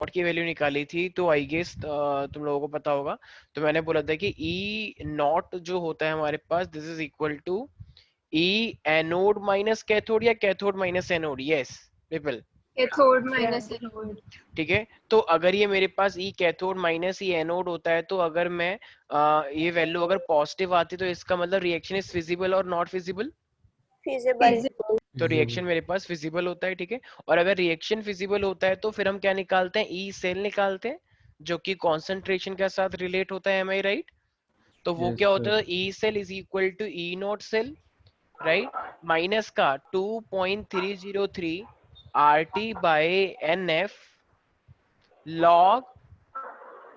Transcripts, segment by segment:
Not की value निकाली थी, तो आई गेस तुम लोगों को पता होगा, तो मैंने बोला था कि ई नॉट जो होता है हमारे पास, this is equal to E anode minus cathode या cathode minus anode. Yes Vipil, cathode minus anode. ठीक है। तो अगर ये मेरे पास E cathode minus E anode होता है, तो अगर मैं ये वैल्यू अगर पॉजिटिव आती तो इसका मतलब रिएक्शन इज फिजिबल और नॉट फिजिबल। फिजिबल। तो रिएक्शन मेरे पास फिजिबल होता है, ठीक है। और अगर रिएक्शन फिजिबल होता है तो फिर हम क्या निकालते हैं, ई सेल निकालते हैं, जो कि कॉन्सेंट्रेशन के साथ रिलेट होता है। Am I right? तो वो Yes, क्या होता sir. है, E cell is equal to E naught cell, right, minus का 2.303 R T by n F log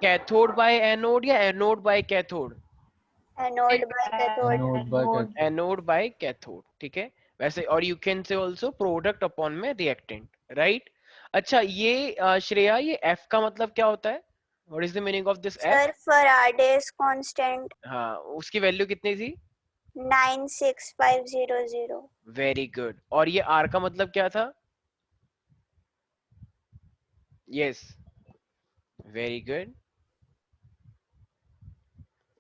cathode by anode या anode by cathode, anode by cathode. Anode by cathode. Anode by cathode, ठीक है। वैसे और you can say also product upon में reactant, right. अच्छा ये श्रेया, ये एफ का मतलब क्या होता है? What is the meaning of this F? Sir Faraday's constant हाँ, उसकी वैल्यू कितनी थी? 96500। Very good. और ये आर का मतलब क्या था? Yes, very good.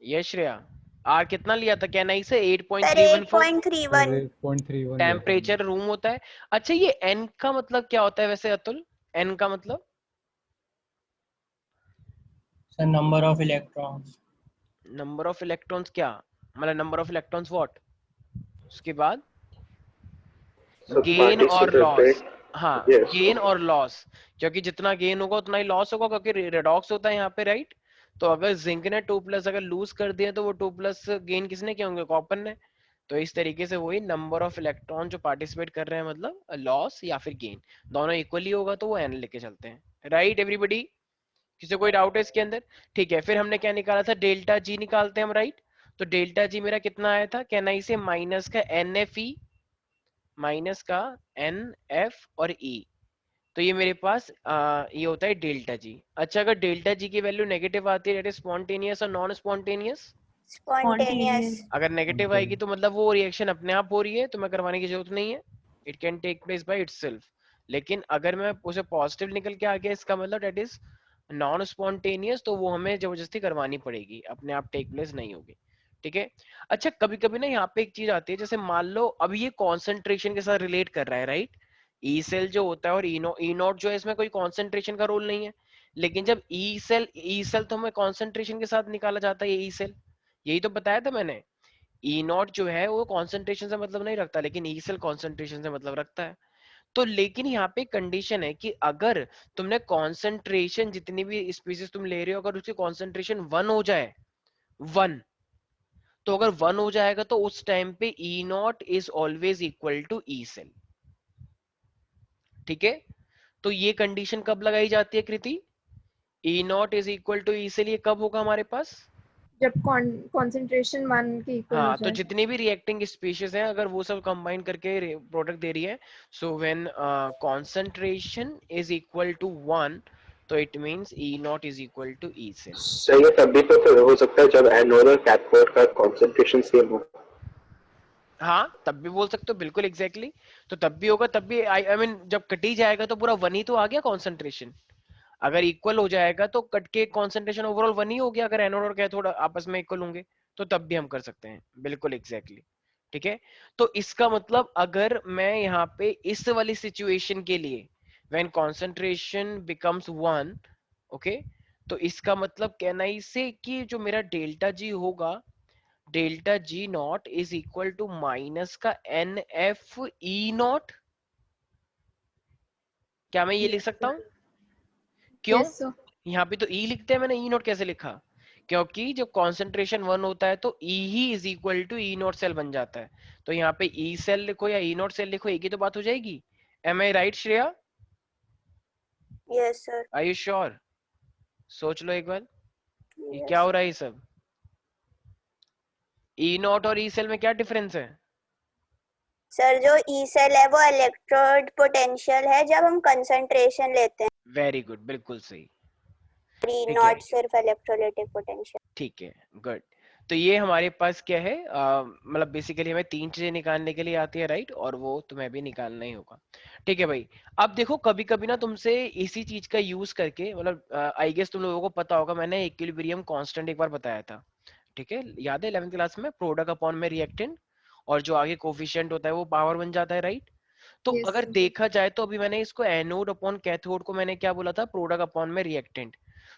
Yes Shreya, R कितना लिया था कैनाई से? Sir 8.314 Sir, 8.31। 8.31 लिया था टेम्परेचर मैंने. रूम होता है। अच्छा ये एन का मतलब क्या होता है वैसे अतुल? एन का मतलब? Sir number of electrons. Number of electrons क्या मतलब? Number of electrons what? उसके बाद So गेन और participate लॉस। rate. हाँ, Yes. गेन और लॉस, क्योंकि जितना गेन होगा उतना ही लॉस होगा, क्योंकि रेडॉक्स होता है यहाँ पे, राइट। तो अगर जिंक ने 2+ अगर लूज कर दिया तो वो 2+ गेन किसने किए होंगे? कॉपर ने। तो इस तरीके से वही नंबर ऑफ इलेक्ट्रॉन जो पार्टिसिपेट कर रहे हैं, मतलब लॉस या फिर गेन, दोनों इक्वली होगा तो वो एन लेके चलते हैं, राइट एवरीबडी। किसी कोई डाउट है इसके अंदर? ठीक है, फिर हमने क्या निकाला था? डेल्टा जी निकालते हैं हम, राइट। तो डेल्टा जी मेरा कितना आया था कहना, इसे माइनस का एन एफ ई, माइनस का एन एफ और ई। तो ये मेरे पास ये होता है डेल्टा जी। अच्छा, अगर डेल्टा जी की वैल्यू नेगेटिव आती है, दैट इज स्पॉन्टेनियस और नॉन स्पॉन्टेनियस। स्पॉन्टेनियस। अगर नेगेटिव आएगी तो मतलब वो रिएक्शन अपने आप हो रही है, तो मैं करवाने की जरूरत नहीं है, it can take place by itself. लेकिन अगर मैं उसे पॉजिटिव निकल के आ गया, इसका मतलब दैट इज नॉन स्पॉन्टेनियस, तो वो हमें जबरदस्ती करवानी पड़ेगी, अपने आप टेक प्लेस नहीं होगी, ठीक है। अच्छा कभी कभी ना यहाँ पे एक चीज आती है, जैसे मान लो अभी ये कॉन्सेंट्रेशन के साथ रिलेट कर रहा है, राइट। ई सेल जो होता है और ई नॉट जो है, इसमें कोई कॉन्सेंट्रेशन का रोल नहीं है। लेकिन जब ई सेल तो हमें कॉन्सेंट्रेशन के साथ निकाला जाता है, ई सेल, यही तो बताया था मैंने। ई नॉट जो है वो कॉन्सेंट्रेशन से मतलब नहीं रखता, लेकिन ई सेल कॉन्सेंट्रेशन से मतलब रखता है। तो लेकिन यहाँ पे कंडीशन है कि अगर तुमने कॉन्सेंट्रेशन जितनी भी स्पीसीज तुम ले रहे हो, अगर उसकी कॉन्सेंट्रेशन 1 हो जाए, 1, तो अगर 1 हो जाएगा तो उस टाइम पे E not is always equal to E cell, ठीक है। तो ये कंडीशन कब लगाई जाती है Kriti? E not is equal to E cell, ये कब होगा हमारे पास? जब कॉन्सेंट्रेशन 1 के इक्वल हो हाँ, तो जाए। जितनी भी रिएक्टिंग स्पीशीज हैं, अगर वो सब कंबाइन करके प्रोडक्ट दे रही है, so when concentration is equal to 1, तो it means E not is equal to E cell. सही है, तभी तो फिर हो सकता है जब एनोड और कैथोड का कॉन्सेंट्रेशन सेम हो। हाँ, तब भी बोल सकते हो, बिल्कुल एग्जैक्टली exactly। तो तब भी होगा, तब भी आई मीन जब कट ही जाएगा तो पूरा 1 ही तो आ गया कॉन्सेंट्रेशन। अगर इक्वल हो जाएगा तो कट के कॉन्सेंट्रेशन ओवरऑल 1 ही हो गया, अगर एनोड और कैथोड आपस में इक्वल होंगे, तो तब भी हम कर सकते हैं, बिल्कुल एग्जैक्टली exactly। ठीक है। तो इसका मतलब अगर मैं यहाँ पे इस वाली सिचुएशन के लिए व्हेन कॉन्सेंट्रेशन बिकम्स 1, ओके, तो इसका मतलब कहना इसे कि जो मेरा डेल्टा जी होगा, delta G nought is equal to minus का एन एफ ई नॉट। क्या मैं ये लिख सकता हूँ? क्यों? Yes sir. यहाँ पे तो ई लिखते हैं, मैंने ई नॉट कैसे लिखा? क्योंकि जब कॉन्सेंट्रेशन 1 होता है तो ई ही is equal to E naught cell बन जाता है। तो यहाँ पे ई सेल लिखो या ई नॉट सेल लिखो, एक ही तो बात हो जाएगी। Am I right Shreya? Yes sir. Are you sure? सोच लो एक बार, ये क्या यस हो रहा है ये सब? ई नॉट और ई सेल में क्या डिफरेंस है? सर, जो ई सेल है वो इलेक्ट्रोड पोटेंशियल है जब हम कंसंट्रेशन लेते हैं। वेरी गुड, बिल्कुल सही, ई ठीक है, नॉट सिर्फ इलेक्ट्रोलाइटिक पोटेंशियल। ठीक है, गुड। तो ये हमारे पास क्या है, मतलब बेसिकली हमें 3 चीजें निकालने के लिए आती है, राइट, और वो तुम्हें भी निकालना ही होगा। ठीक है भाई। अब देखो कभी कभी ना तुमसे इसी चीज का यूज करके, मतलब आई गेस तुम लोगों को पता होगा, मैंने इक्विलिब्रियम कांस्टेंट एक बार बताया था, ठीक है, याद है 11th क्लास में, प्रोडक्ट अपॉन में रिएक्टेंट, और जो आगे कोफिशिएंट होता है वो पावर बन जाता है, राइट। तो Yes, अगर sir. देखा जाए तो अभी मैंने इसको एनोड अपॉन कैथोड को मैंने क्या बोला था, प्रोडक्ट अपॉन में रिएक्टेंट।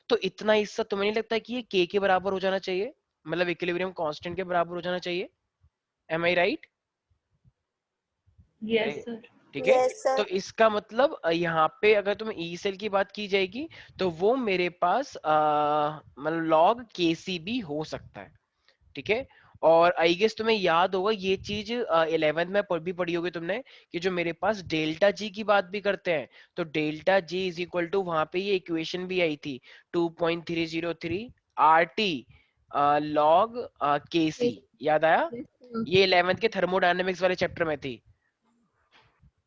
तो इतना हिस्सा तुम्हें नहीं लगता कि ये के बराबर हो जाना चाहिए, मतलब इक्विलिब्रियम कांस्टेंट के बराबर हो जाना चाहिए? M I right? Yes, sir. ठीक है। यस तो सर। इसका मतलब यहाँ पे अगर तुम ई सेल की बात की जाएगी तो वो मेरे पास मतलब लॉग केसीबी हो सकता है, ठीक है। और आई गेस तुम्हें याद होगा ये चीज 11th में भी पढ़ी होगी तुमने, कि जो मेरे पास डेल्टा जी की बात भी करते हैं, तो delta G is equal to, वहां पे ये इक्वेशन भी आई थी 2.303 आर टी लॉग के सी, याद आया? Yes, sir. ये 11th के थर्मोडायनेमिक्स वाले चैप्टर में थी,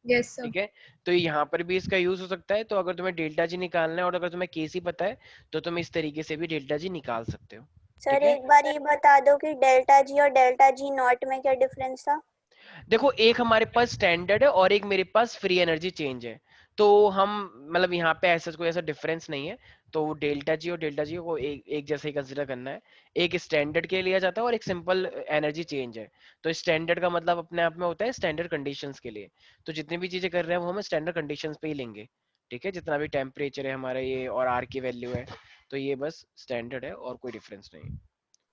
Yes, sir. ठीक है। तो यहाँ पर भी इसका यूज हो सकता है, तो अगर तुम्हें डेल्टा जी निकालना है और अगर तुम्हें केसी पता है तो तुम इस तरीके से भी डेल्टा जी निकाल सकते हो, सर ठीक है। एक बार ये बता दो कि डेल्टा जी और डेल्टा जी नॉट में क्या डिफरेंस था? देखो एक हमारे पास स्टैंडर्ड है और एक मेरे पास फ्री एनर्जी चेंज है, तो हम मतलब यहाँ पे ऐसा कोई ऐसा डिफरेंस नहीं है, तो डेल्टा जी और डेल्टा जी को एक जैसे ही कंसिडर करना है। एक स्टैंडर्ड के लिए लिया जाता है और एक सिंपल एनर्जी चेंज है। तो स्टैंडर्ड का मतलब अपने आप में होता है स्टैंडर्ड कंडीशंस के लिए, तो जितनी भी चीजें कर रहे हैं वो हम स्टैंडर्ड कंडीशंस पे ही लेंगे, ठीक है। जितना भी टेम्परेचर है हमारा ये और आर की वैल्यू है, तो ये बस स्टैंडर्ड है और कोई डिफरेंस नहीं है,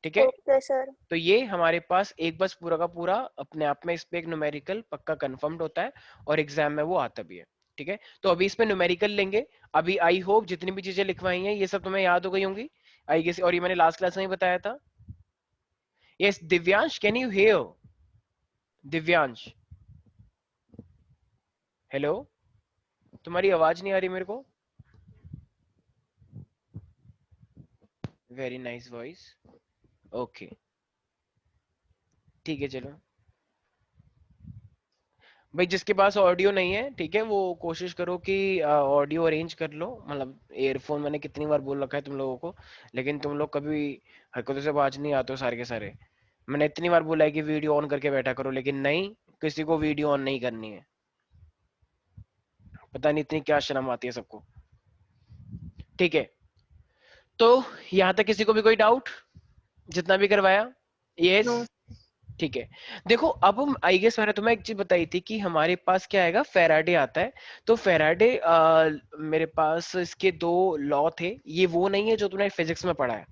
ठीक है। Okay sir. तो ये हमारे पास एक बस पूरा का पूरा अपने आप में इस पे एक न्यूमेरिकल पक्का कंफर्म्ड होता है और एग्जाम में वो आता भी है, ठीक है। तो अभी इस पे न्यूमेरिकल लेंगे। अभी आई होप जितनी भी चीजें लिखवाई हैं ये सब तुम्हें याद हो गई होंगी आई गेस, और ये मैंने लास्ट क्लास में ही बताया था। Yes Divyansh, can you here? Divyansh, hello, तुम्हारी आवाज नहीं आ रही मेरे को। वेरी नाइस वॉइस, ओके, ठीक है चलो भाई, जिसके पास ऑडियो नहीं है, ठीक है, वो कोशिश करो कि ऑडियो अरेंज कर लो। मतलब एयरफोन मैंने कितनी बार बोल रखा है तुम लोगों को, लेकिन तुम लोग कभी हरकतों से बाज नहीं आते हो सारे के सारे। मैंने इतनी बार बोला है कि वीडियो ऑन करके बैठा करो, लेकिन नहीं, किसी को वीडियो ऑन नहीं करनी है। पता नहीं इतनी क्या शर्म आती है सबको, ठीक है। तो यहाँ तक किसी को भी कोई डाउट जितना भी करवाया? Yes No. ठीक है। देखो अब हम आई गेस मैंने तुम्हें एक चीज बताई थी कि हमारे पास क्या आएगा, फेराडे आता है। तो फेराडे मेरे पास इसके 2 लॉ थे, ये वो नहीं है जो तुमने फिजिक्स में पढ़ा है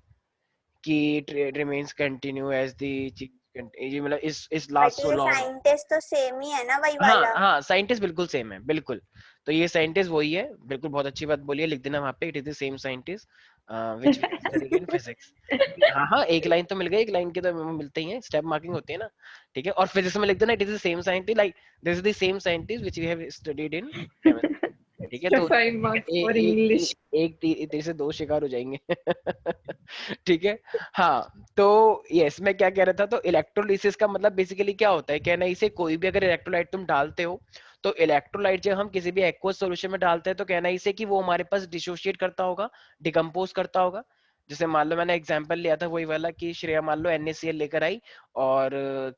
कि it remains continue as the, ये मतलब इस बट लास्ट ये लॉ। साइंटिस्ट तो सेम ही है ना, वही हाँ वाला। हाँ साइंटिस्ट बिल्कुल सेम है, बिल्कुल। तो ये साइंटिस्ट वही है, बिल्कुल, बहुत अच्छी बात बोली है, लिख देना वहां पे, it is the same scientist which we studied in physics. हाँ हाँ एक लाइन तो मिल गई, एक लाइन के तो मिलते ही हैं, स्टेप मार्किंग होती है ना, ठीक है। और फिजिक्स में लिख देना it is the same scientist, like this is the same scientist which we have studied in chemistry, ठीक है। तो 5 marks A, for A, English. एक तीर से 2 शिकार हो जाएंगे ठीक है। हाँ तो यस मैं क्या कह रहा था, तो इलेक्ट्रोलिसिस का मतलब बेसिकली क्या होता है, कहना इसे कोई भी अगर इलेक्ट्रोलाइट तुम डालते हो, तो इलेक्ट्रोलाइट जब हम किसी भी एक्वस सॉल्यूशन में डालते हैं तो कहना इसे कि वो हमारे पास डिसोशिएट करता होगा, डिकम्पोज करता होगा। जैसे मान लो मैंने एग्जांपल लिया था वही वाला कि श्रेया मान लो NaCl लेकर आई और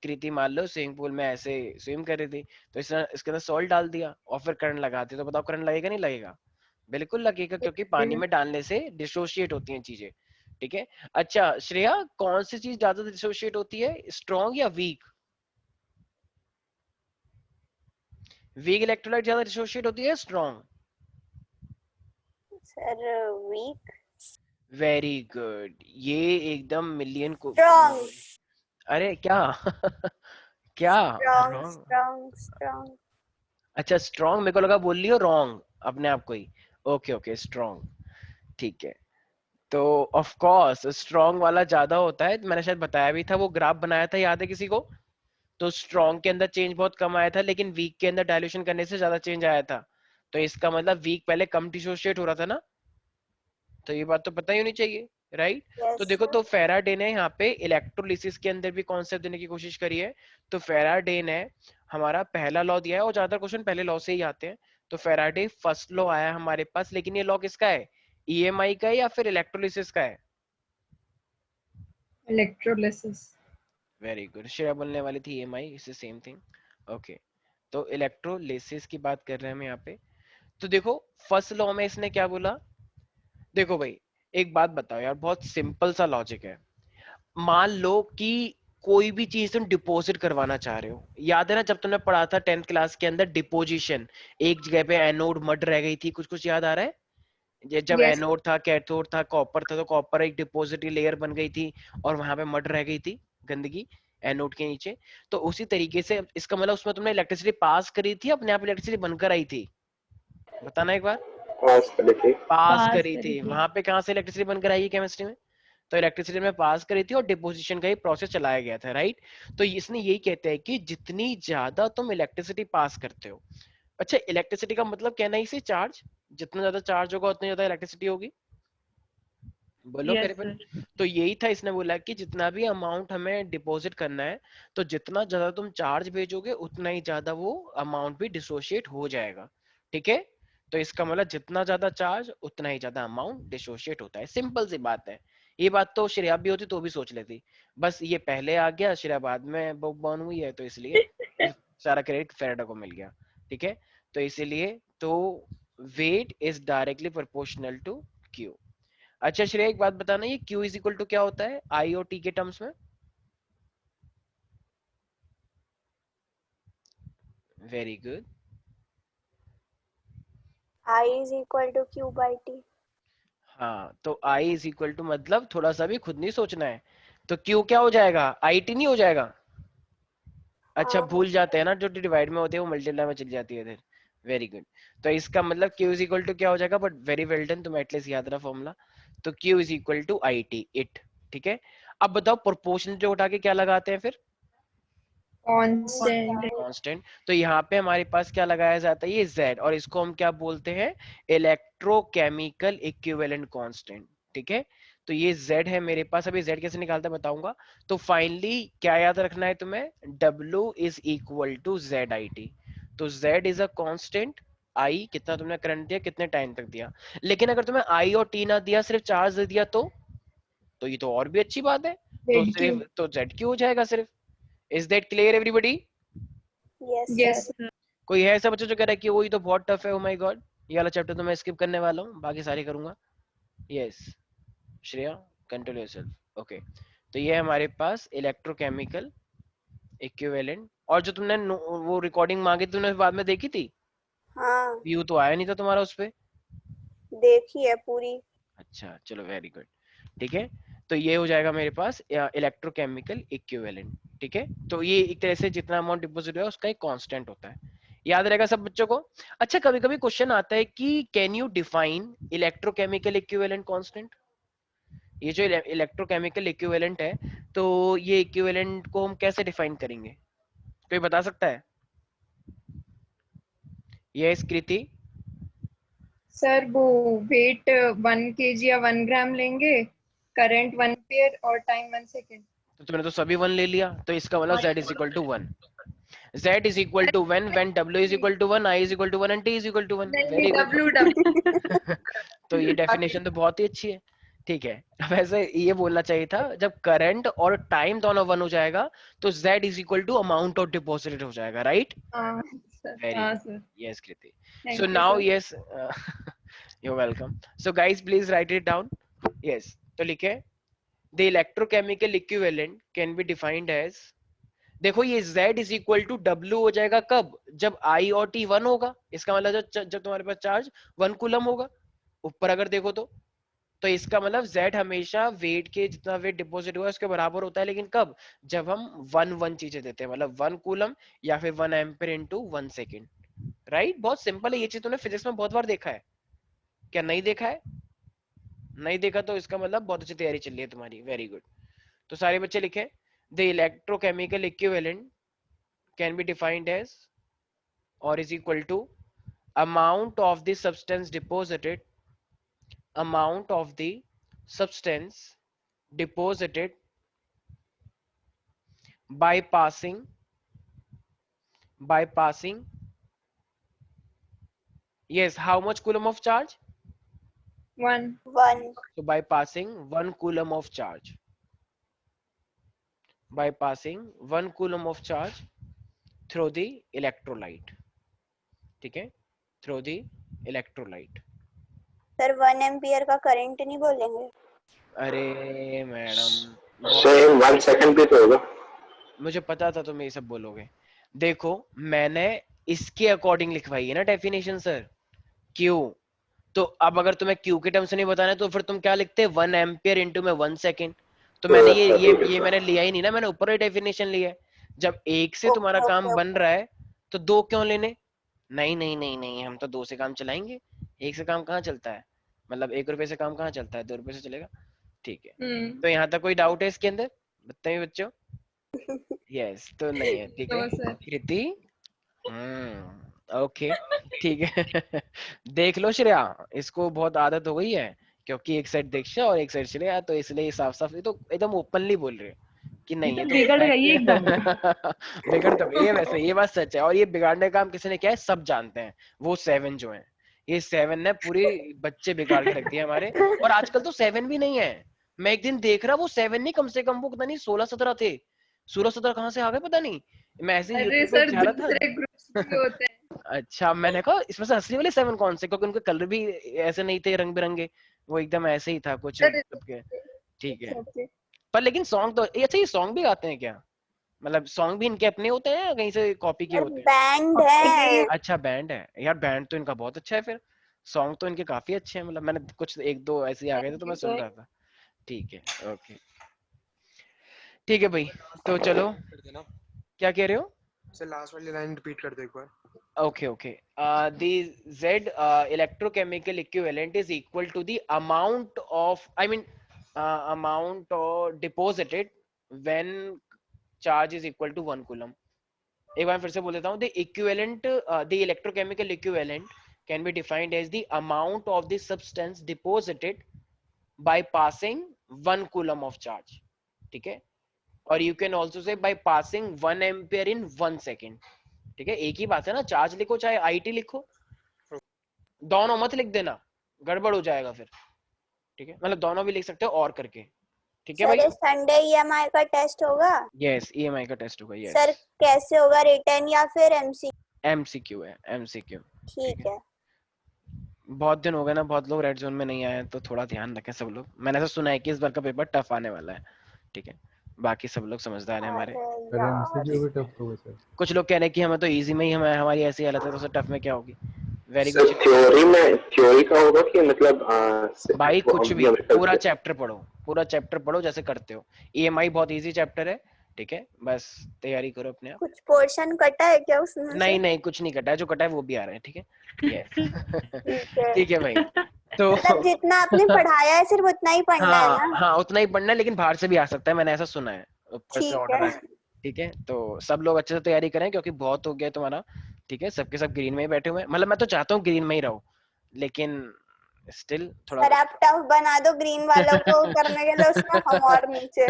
कृति मान लो स्विमिंग पूल में ऐसे स्विम कर रही थी, तो इसके अंदर सॉल्ट डाल दिया और फिर करंट लगा दिया, तो बताओ करंट लगेगा नहीं लगेगा? बिल्कुल लगेगा, क्योंकि पानी में डालने से डिसोशिएट होती हैं चीजें, ठीक है। अच्छा श्रेया, कौन सी चीज ज्यादा डिसोशिएट होती है, स्ट्रॉन्ग या वीक? वीक इलेक्ट्रोलाइट ज्यादा डिसोशिएट होती है strong? Sir weak. Very good, ये एकदम मिलियन को। स्ट्रॉन्ग। अरे क्या क्या स्ट्रॉन्ग रॉन्ग? Strong strong. अच्छा स्ट्रॉन्ग, मेरे को लगा बोल रही हो रॉन्ग अपने आप को ही। ओके ओके स्ट्रॉन्ग, ठीक है। तो ऑफ कोर्स स्ट्रॉन्ग वाला ज्यादा होता है, मैंने शायद बताया भी था, वो ग्राफ बनाया था, याद है किसी को? तो स्ट्रॉन्ग के अंदर चेंज बहुत कम आया था, लेकिन वीक के अंदर डायल्यूशन करने से ज्यादा चेंज आया था। तो इसका मतलब वीक पहले कम डिसोशिएट हो रहा था ना, तो ये बात तो पता ही होनी चाहिए, राइट। तो यस देखो, सर। तो फेराडे ने यहाँ पे इलेक्ट्रोलिसिस के अंदर भी कॉन्सेप्ट देने की कोशिश करी है। तो फेराडे ने हमारा पहला लॉ दिया है, और ज्यादातर क्वेश्चन पहले लॉ से ही आते हैं। तो फेराडे फर्स्ट लॉ आया हमारे पास, लेकिन ये लॉ किसका है, EMI का है या फिर इलेक्ट्रोलिसिस का है? Electrolysis. वेरी गुड, श्रेया बोलने वाली थी EMI, इससे सेम थिंग। ओके, तो इलेक्ट्रोलिसिस की बात कर रहे हैं हम यहाँ पे। तो देखो फर्स्ट लॉ में इसने क्या बोला, देखो भाई एक बात बताओ यार, बहुत सिंपल सा लॉजिक है। मान लो कि कोई भी चीज तुम डिपॉजिट करवाना चाह रहे हो, याद है ना जब तुमने पढ़ा था 10th क्लास के अंदर डिपोजिशन, एक जगह पे एनोड मड रह गई थी, कुछ कुछ याद आ रहा है? जब Yes. एनोड था, कैथोड था, कॉपर था, तो कॉपर एक डिपोजिटरी लेयर बन गई थी और वहां पे मड रह गई थी, गंदगी एनोड के नीचे। तो उसी तरीके से इसका मतलब उसमें तुमने इलेक्ट्रिसिटी पास करी थी, अपने आप इलेक्ट्रिसिटी बनकर आई थी, बताना एक बार। पास कर थी। पास करी थी, वहां पे कहां से इलेक्ट्रिसिटी बनकर आई है केमिस्ट्री में? तो इलेक्ट्रिसिटी में पास करी थी और डिपोजिशन का ही प्रोसेस चलाया गया था, राइट? तो इसने यही कहते हैं कि जितनी ज्यादा तुम इलेक्ट्रिसिटी पास करते हो, अच्छा इलेक्ट्रिसिटी का मतलब कहना ही से चार्ज, जितना ज्यादा चार्ज होगा उतनी ज्यादा इलेक्ट्रिसिटी होगी, बोलो Yes, मेरे पर। sir. तो यही था, इसने बोला कि जितना भी अमाउंट हमें डिपॉजिट करना है, तो जितना ज्यादा तुम चार्ज भेजोगे उतना ही ज्यादा वो अमाउंट भी डिसोशिएट हो जाएगा, ठीक है? तो इसका मतलब जितना ज्यादा चार्ज उतना ही ज्यादा अमाउंट डिसोशिएट होता है, सिंपल सी बात है। ये बात तो श्रेया भी होती तो भी सोच लेती, बस ये पहले आ गया, श्रेया बाद में बॉर्न हुई है, तो इसलिए सारा क्रेडिट फेराडे को मिल गया, ठीक है? तो इसीलिए तो weight is directly proportional to Q. अच्छा श्रेया एक बात बताना, ये Q इज इक्वल टू क्या होता है I और T के टर्म्स में? Very good. I is equal to Q by T. हाँ, तो I इज इक्वल टू मतलब थोड़ा सा भी खुद नहीं सोचना है, तो Q क्या हो जाएगा, IT नहीं हो जाएगा? अच्छा हाँ भूल जाते हैं ना, जो डिवाइड में होते हैं वो मल्टीप्लाई में चली जाती है इधर। Very good. तो इसका मतलब Q इज इक्वल टू क्या हो जाएगा, बट वेरी वेल डन, तुम एटलीस्ट याद रहा फॉर्मूला। तो Q is equal to IT it, ठीक है? अब बताओ प्रोपोर्शनल उठा के क्या लगाते हैं फिर? Constant. कांस्टेंट। तो यहाँ पे हमारे पास क्या लगाया जाता है, ये Z, और इसको हम क्या बोलते हैं, इलेक्ट्रोकेमिकल इक्विवेलेंट कांस्टेंट, ठीक है? तो ये Z है मेरे पास, अभी Z कैसे निकालते हैं बताऊंगा। तो फाइनली क्या याद रखना है तुम्हें, W is equal to ZIT। तो Z is a constant, I कितना तुमने करंट दिया, कितने टाइम तक दिया। लेकिन अगर तुम्हें I और T ना दिया, सिर्फ चार्ज दे दिया, तो ये तो और भी अच्छी बात है, तो ZQ. सिर्फ तो ZQ हो जाएगा सिर्फ। Is that clear everybody? yes Yes, sir. sir. कोई है ऐसा बच्चा जो कह रहा है कि वही तो बहुत टफ है, ओ माय गॉड, ये वाला चैप्टर तो मैं स्किप करने वाला हूँ, बाकी सारे करूंगा। Yes Shreya, control yourself. Okay, तो ये है हमारे पास इलेक्ट्रोकेमिकल इक्विवेलेंट। और जो तुमने वो रिकॉर्डिंग मांगी थी, तुमने बाद में देखी थी? हाँ व्यू तो आया नहीं था तुम्हारा उस पे। देखी है पूरी। अच्छा चलो वेरी गुड, ठीक है? तो ये हो जाएगा मेरे पास इलेक्ट्रोकेमिकल इक्विवेलेंट, ठीक है? तो ये एक तरह से जितना अमाउंट डिपॉजिट हुआ उसका एक कांस्टेंट होता है, याद रहेगा सब बच्चों को? अच्छा कभी कभी क्वेश्चन आता है कि can you define electrochemical equivalent constant, ये जो इलेक्ट्रोकेमिकल इक्विवेलेंट है, तो ये इक्विवेलेंट को हम कैसे डिफाइन करेंगे, कोई बता सकता है? ये कृति। सर वो वेट 1 kg या 1 ग्राम लेंगे, करंट 1 पेयर और टाइम 1 सेकेंड। तो तुमने तो सभी वन ले लिया, तो इसका मतलब z is equal to 1, z is equal to when w is equal to 1, I is equal to 1 and t is equal to 1। नहीं, वेरी गुड। W. तो ये डेफिनेशन तो बहुत ही अच्छी है, ठीक है? वैसे ये बोलना चाहिए था, जब करंट और टाइम दोनों 1 हो जाएगा, तो z is equal to amount of deposit हो जाएगा, राइट? हाँ सर, वेरी हाँ good, sir, yes Kriti. So thank you now sir. Yes you welcome. So guys please write it down. Yes, तो लिखे the electrochemical equivalent can be defined as, देखो ये Z is equal to W हो जाएगा कब, जब I और T 1 होगा, इसका मतलब जब तुम्हारे पास चार्ज 1 कूलम होगा, ऊपर अगर देखो तो इसका मतलब Z हमेशा वेट के जितना वेट डिपॉजिट हुआ है उसके बराबर होता है, लेकिन कब, जब हम 1 चीजें देते हैं, मतलब 1 कूलम या फिर 1 एम्पियर इनटू 1 सेकेंड, राइट? बहुत सिंपल है, ये चीज तुमने फिजिक्स में बहुत बार देखा है, क्या नहीं देखा है? नहीं देखा तो इसका मतलब बहुत अच्छी तैयारी चल रही है तुम्हारी, वेरी गुड। तो सारे बच्चे लिखे the electrochemical equivalent can be defined as or is equal to amount of the substance deposited, amount of the substance deposited by passing, yes, how much coulomb of charge, 1. 1. so by passing 1 coulomb of charge, by passing 1 coulomb of charge through the electrolyte. ठीक है, through the electrolyte. Sir 1 ampere का current नहीं बोलेंगे? अरे madam, same 1 second भी तो होगा। मुझे पता था तुम ये सब बोलोगे। देखो मैंने इसके अकॉर्डिंग लिखवाई है ना डेफिनेशन सर, क्यू। तो अब अगर तुम्हें क्यू के टर्म से नहीं बताना है तो फिर तुम क्या लिखते, 1 एम्पियर इंटू में 1 सेकेंड। तो मैंने ये मैंने लिया ही नहीं ना, मैंने ऊपर ही डेफिनेशन लिया है। जब एक से तुम्हारा काम बन रहा है तो दो क्यों लेने? नहीं नहीं नहीं नहीं, हम तो दो से काम चलाएंगे, एक से काम कहाँ चलता है? मतलब 1 रुपए से काम कहाँ चलता है, 2 रुपए से चलेगा। ठीक है, तो यहाँ तक कोई डाउट है इसके अंदर? बताइए बच्चों। यस, तो नहीं है। ठीक है कृति, ओके ठीक है। देख लो श्रेया, इसको बहुत आदत हो गई है क्योंकि एक साइड दीक्षा और एक साइड श्रेया, तो इसलिए साफ साफ ये तो एकदम ओपनली बोल रहे हो कि नहीं ये तो बिगड़ गई है एकदम। बिगड़ तो गई है वैसे, ये बात सच है। और ये बिगाड़ने का काम किसी ने किया है, सब जानते हैं। वो 7 जो है, ये 7 ने पूरी बच्चे बिगाड़ के रख दिए हमारे। और आजकल तो 7 भी नहीं है, मैं एक दिन देख रहा वो 7 नहीं, कम से कम वो पता नहीं 16-17 थे। 16-17 कहाँ से आ गए पता नहीं, मैं ऐसे यूट्यूब पे चला था। अच्छा, मैंने कहा इसमें से असली वाले 7 कौन से, क्योंकि उनके कलर भी ऐसे नहीं थे रंग बिरंगे, वो एकदम ऐसे ही था कुछ सबके। ठीक है, पर लेकिन सॉन्ग तो अच्छा, ये सॉन्ग भी गाते हैं क्या? मतलब सॉन्ग भी इनके अपने होते हैं या कहीं से कॉपी किए होते हैं? बैंड है। अच्छा बैंड है यार, बैंड तो इनका बहुत अच्छा है फिर। सॉन्ग तो इनके काफी अच्छे हैं, मतलब मैंने कुछ 1-2 ऐसे आ गए थे तो मैं सुन रहा था। ठीक है, ओके ठीक है भाई, तो चलो क्या कह रहे हो? सर लास्ट वाली लाइन रिपीट कर दो एक बार। Okay, okay. The Z electrochemical equivalent is equal to the amount of, amount deposited when charge is equal to 1 coulomb. एक बार फिर से बोल देता हूँ. The equivalent, the electrochemical equivalent can be defined as the amount of the substance deposited by passing 1 coulomb of charge. ठीक है? और you can also say by passing 1 ampere in 1 second. ठीक है, एक ही बात है ना, चार्ज लिखो चाहे आईटी लिखो, दोनों मत लिख देना, गड़बड़ हो जाएगा फिर। ठीक है, मतलब दोनों भी लिख सकते हो और करके। ठीक है भाई, संडे ईएमआई का टेस्ट होगा? यस, ईएमआई का टेस्ट होगा। यस सर, कैसे होगा, रिटन या फिर एमसीक्यू? एमसीक्यू है, एमसीक्यू। ठीक है। बहुत दिन हो गए ना, बहुत लोग रेड जोन में नहीं आए, तो थोड़ा ध्यान रखें सब लोग। मैंने ऐसा सुना है कि इस बार का पेपर टफ आने वाला है। ठीक है, बाकी सब लोग समझदार हैं हमारे। कुछ लोग कह रहे हैं कि हमें तो इजी में ही हमारी ऐसी हालत है, तो टफ में क्या होगी? Very good. थ्योरी का होगा कि मतलब भाई कुछ भी, पूरा चैप्टर पढ़ो, पूरा चैप्टर पढ़ो जैसे करते हो। ईएमआई बहुत इजी चैप्टर है। ठीक है, बस तैयारी करो अपने आप। कुछ पोर्शन कटा है क्या उसमें? नहीं नहीं, कुछ नहीं कटा है, जो कटा है वो भी आ रहा है। ठीक है, यस ठीक है भाई। तो मतलब जितना आपने पढ़ाया है सिर्फ उतना ही पढ़ना है ना? हाँ उतना ही पढ़ना है, लेकिन बाहर से भी आ सकता है, मैंने ऐसा सुना है, ऊपर से ऑर्डर है। ठीक है, तो सब लोग अच्छे से तैयारी करें क्योंकि बहुत हो गया तुम्हारा। ठीक है, सबके सब ग्रीन में ही बैठे हुए हैं, मतलब मैं तो चाहता हूँ ग्रीन में ही रहो, लेकिन स्टिल थोड़ा। सर आप टफ बना दो ग्रीन वालों को करने के लिए, उसमें हम और नीचे।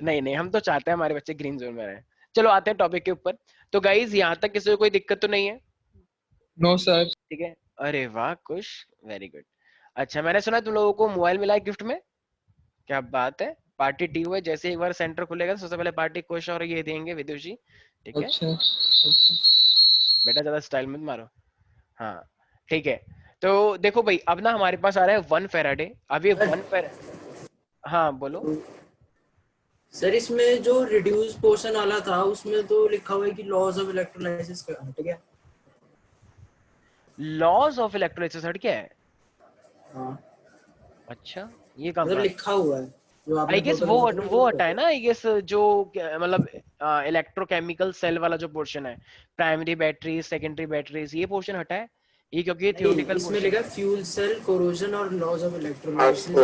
नहीं नहीं, हम तो चाहते हैं हमारे बच्चे ग्रीन जोन में रहें। चलो आते हैं टॉपिक के ऊपर। तो गाइज यहाँ तक किसी को कोई दिक्कत तो नहीं है? No sir. ठीक है, अरे वाह कुश, वेरी गुड। अच्छा, मैंने सुना तुम लोगों को मोबाइल मिला है गिफ्ट में, क्या बात है? पार्टी टी हुआ, जैसे एक बार सेंटर खुलेगा सबसे पहले पार्टी कुश और ये देंगे विदुषी। ठीक है, अच्छा। बेटा ज्यादा स्टाइल मत मारो। हाँ ठीक है, तो देखो भाई, अब ना हमारे पास आ रहा है 1 फैराडे। अब ये 1 फैराडे, हाँ बोलो सर। इसमें जो रिड्यूस पोर्शन वाला था उसमें तो लिखा हुआ है कि लॉज ऑफ इलेक्ट्रोलाइसिस का हट गया। लॉज ऑफ इलेक्ट्रोलाइसिस हट गया है? हाँ। अच्छा, ये काम मतलब लिखा हुआ है जो आपने आई गेस वो हटा है ना, आई गेस जो मतलब इलेक्ट्रोकेमिकल सेल वाला जो पोर्शन है, प्राइमरी बैटरीज, सेकेंडरी बैटरीज, ये पोर्शन हटा है ये, क्योंकि ये थ्योरेटिकल इसमें लिखा फ्यूल सेल कोरोजन और लॉज ऑफ इलेक्ट्रोलाइसिस।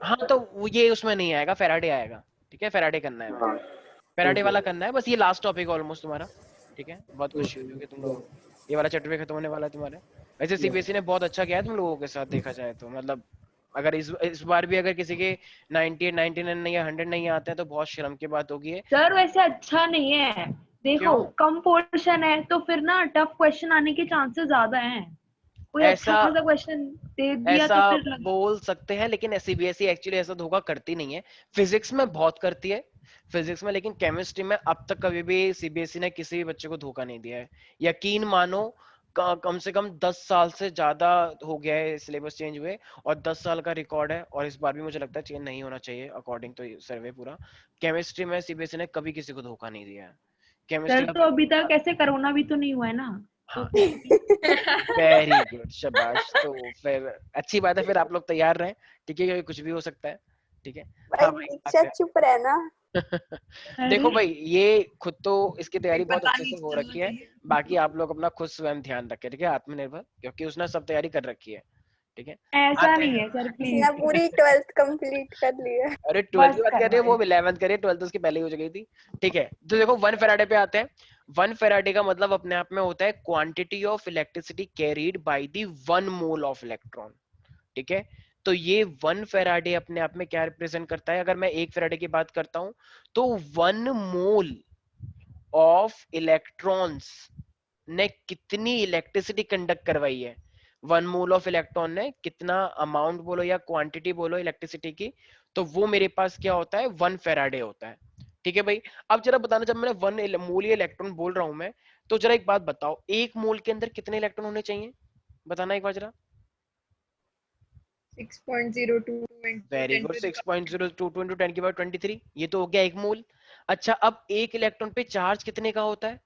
हाँ तो ये उसमें नहीं आएगा, फैराडे आएगा। ठीक है, फैराडे करना है, फैराडे वाला करना है बस। ये लास्ट टॉपिक ऑलमोस्ट तुम्हारा। ठीक है, बहुत खुशी हुई कि तुम लोग, ये वाला चैप्टर भी खत्म होने वाला है तुम्हारे। वैसे सीबीएसई ने बहुत अच्छा किया है तुम लोगों के साथ, देखा जाए तो। मतलब अगर इस बार भी अगर किसी के 98, 99 नहीं या 100 नहीं आते हैं तो बहुत शर्म की बात होगी। सर वैसे अच्छा नहीं है, देखो कम पोर्शन है तो फिर ना टफ क्वेश्चन आने के चांसेस ज्यादा हैं। कोई अच्छा ऐसा खासा क्वेश्चन दे दिया ऐसा तो फिर बोल सकते हैं, लेकिन सीबीएसई एक्चुअली ऐसा धोखा करती नहीं है। फिजिक्स में बहुत करती है, फिजिक्स में, लेकिन केमिस्ट्री में अब तक कभी भी सीबीएसई ने किसी भी बच्चे को धोखा नहीं दिया है। यकीन मानो, कम से कम 10 साल से ज्यादा हो गया है सिलेबस चेंज हुए, और 10 साल का रिकॉर्ड है, और इस बार भी मुझे लगता है चेंज नहीं होना चाहिए अकॉर्डिंग टू सर्वे पूरा। केमिस्ट्री में सीबीएसई ने कभी किसी को धोखा नहीं दिया है। सर केमिस्ट्री तो अभी तक ऐसे कोरोना भी तो नहीं हुआ है ना, तो हाँ, कुछ भी वेरी गुड, शाबाश। तो फिर अच्छी बात है, फिर आप लोग तैयार रहें, ठीक है, क्योंकि कुछ भी हो सकता है, ठीक है। भाई हाँ भाई, दीक्षा चुप रहना। देखो भाई, ये खुद तो इसकी तैयारी बहुत पता अच्छे नहीं से हो चलना रखी है, चाहिए। बाकी आप लोग अपना खुद स्वयं ध्यान रखें, ठीक है, आत्मनिर्भर, क्योंकि उसने सब तैयारी कर रखी है, ठीक है। ऐसा आते नहीं हैं, है सर, इसने प्लीज पूरी 12th कंप्लीट कर ली है। अरे 12th की बस बात कर रहे करो हैं, वो 11th करे, 12th उसकी पहले ही हो गई थी, ठीक है। तो देखो 1 फैराडे पे आते हैं। 1 फैराडे का मतलब अपने आप में होता है quantity of electricity carried by the 1 mole of electron, ठीक है। तो ये 1 फैराडे अपने आप में क्या रिप्रेजेंट करता है? अगर मैं 1 फैराडे की बात करता हूं, तो 1 मोल ऑफ इलेक्ट्रॉन्स ने कितनी इलेक्ट्रिसिटी कंडक्ट करवाई है। 1 मोल ऑफ इलेक्ट्रॉन ने कितना अमाउंट बोलो या क्वांटिटी बोलो इलेक्ट्रिसिटी की, तो वो मेरे पास क्या होता है? 1 फेराडे होता है, ठीक है भाई। अब जरा बताना, जब मैंने 1 मोल या इलेक्ट्रॉन बोल रहा हूं मैं, तो जरा एक बात बताओ, एक मोल के अंदर कितने इलेक्ट्रॉन होने चाहिए? बताना एक बार जरा। 6.02 into very 10 good, to the power 6.02 into 10 की पावर 23, ये तो हो गया एक मोल। अच्छा, अब एक इलेक्ट्रॉन पे चार्ज कितने का होता है?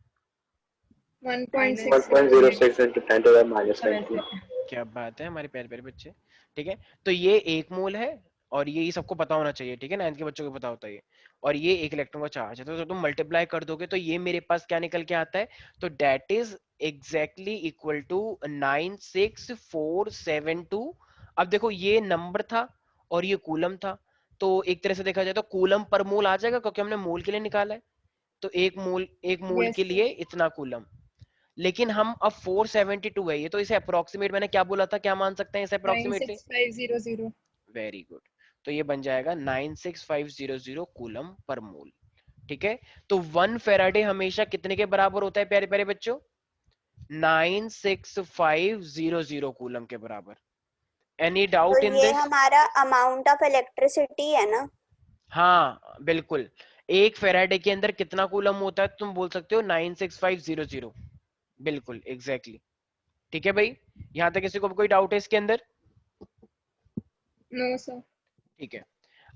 1.6 1.06 into 10 to the minus 19. क्या बात है हमारे प्यारे प्यारे बच्चे, ठीक है। तो ये एक मोल है, और ये सबको पता होना चाहिए, ठीक है, 9th के बच्चों को पता होता है ये। और ये एक इलेक्ट्रॉन का चार्ज है, तो जब तुम मल्टीप्लाई कर दोगे तो ये मेरे पास क्या निकल के आता है? तो that is exactly equal to 96472। अब देखो, ये नंबर था और ये कूलम था, तो एक तरह से देखा जाए तो कूलम पर मोल आ जाएगा, क्योंकि हमने मोल के लिए निकाला है। तो एक मोल Yes, के लिए इतना कूलम। लेकिन हम अब 472 है ये, तो इसे अप्रोक्सीमेट, मैंने क्या बोला था, क्या मान सकते हैं इसे अप्रोक्सीमेटली? 96500. Very good. तो ये बन जाएगा 96500 कूलम पर मोल, ठीक है। तो 1 फेराडे हमेशा कितने के बराबर होता है प्यारे प्यारे बच्चों? 96500 कूलम के बराबर। एनी तो डाउट इन ये दिस? हमारा अमाउंट ऑफ इलेक्ट्रिसिटी है ना? हाँ बिल्कुल। एक फेराडे के अंदर कितना कूलम होता है? तुम बोल सकते हो 96500, बिल्कुल एग्जैक्टली, ठीक है भाई। यहां तक किसी को कोई डाउट है इसके अंदर? No, sir. ठीक है।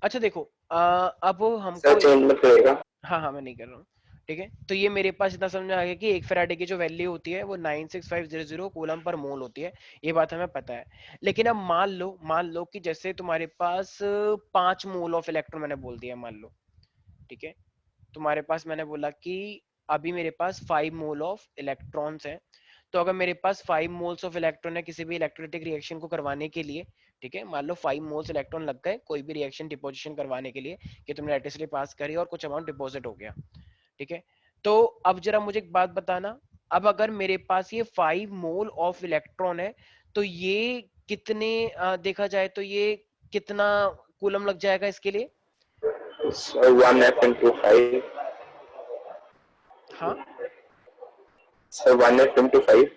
अच्छा देखो, अब सर हमको, चेंज मत करेगा. हाँ हाँ मैं नहीं कर रहा हूँ, ठीक है। तो ये मेरे पास इतना समझ में आ गया कि एक फेराडे की जो वैल्यू होती है वो 96500 कूलम पर मोल होती है, ये बात हमें पता है। लेकिन अब मान लो कि जैसे तुम्हारे पास 5 मोल ऑफ इलेक्ट्रॉन मैंने बोल दिया, मान लो, ठीक है। तुम्हारे पास मैंने बोला कि अभी मेरे पास 5 मोल ऑफ इलेक्ट्रॉन्स हैं, तो अगर मेरे पास 5 मोल्स ऑफ इलेक्ट्रॉन है किसी भी इलेक्ट्रोलाइटिक रिएक्शन को करवाने के लिए, ठीक है, मान लो 5 मोल्स इलेक्ट्रॉन लग गए कोई भी रिएक्शन डिपोजिशन करवाने के लिए, कि तुमने इलेक्ट्रिसिटी पास करी और कुछ अमाउंट डिपॉजिट हो गया, ठीक है। तो अब जरा मुझे एक बात बताना, अब अगर मेरे पास ये 5 मोल ऑफ इलेक्ट्रॉन है, तो ये कितने, देखा जाए तो ये कितना कूलम लग जाएगा इसके लिए? So 1f into 5. हाँ So 1f into 5.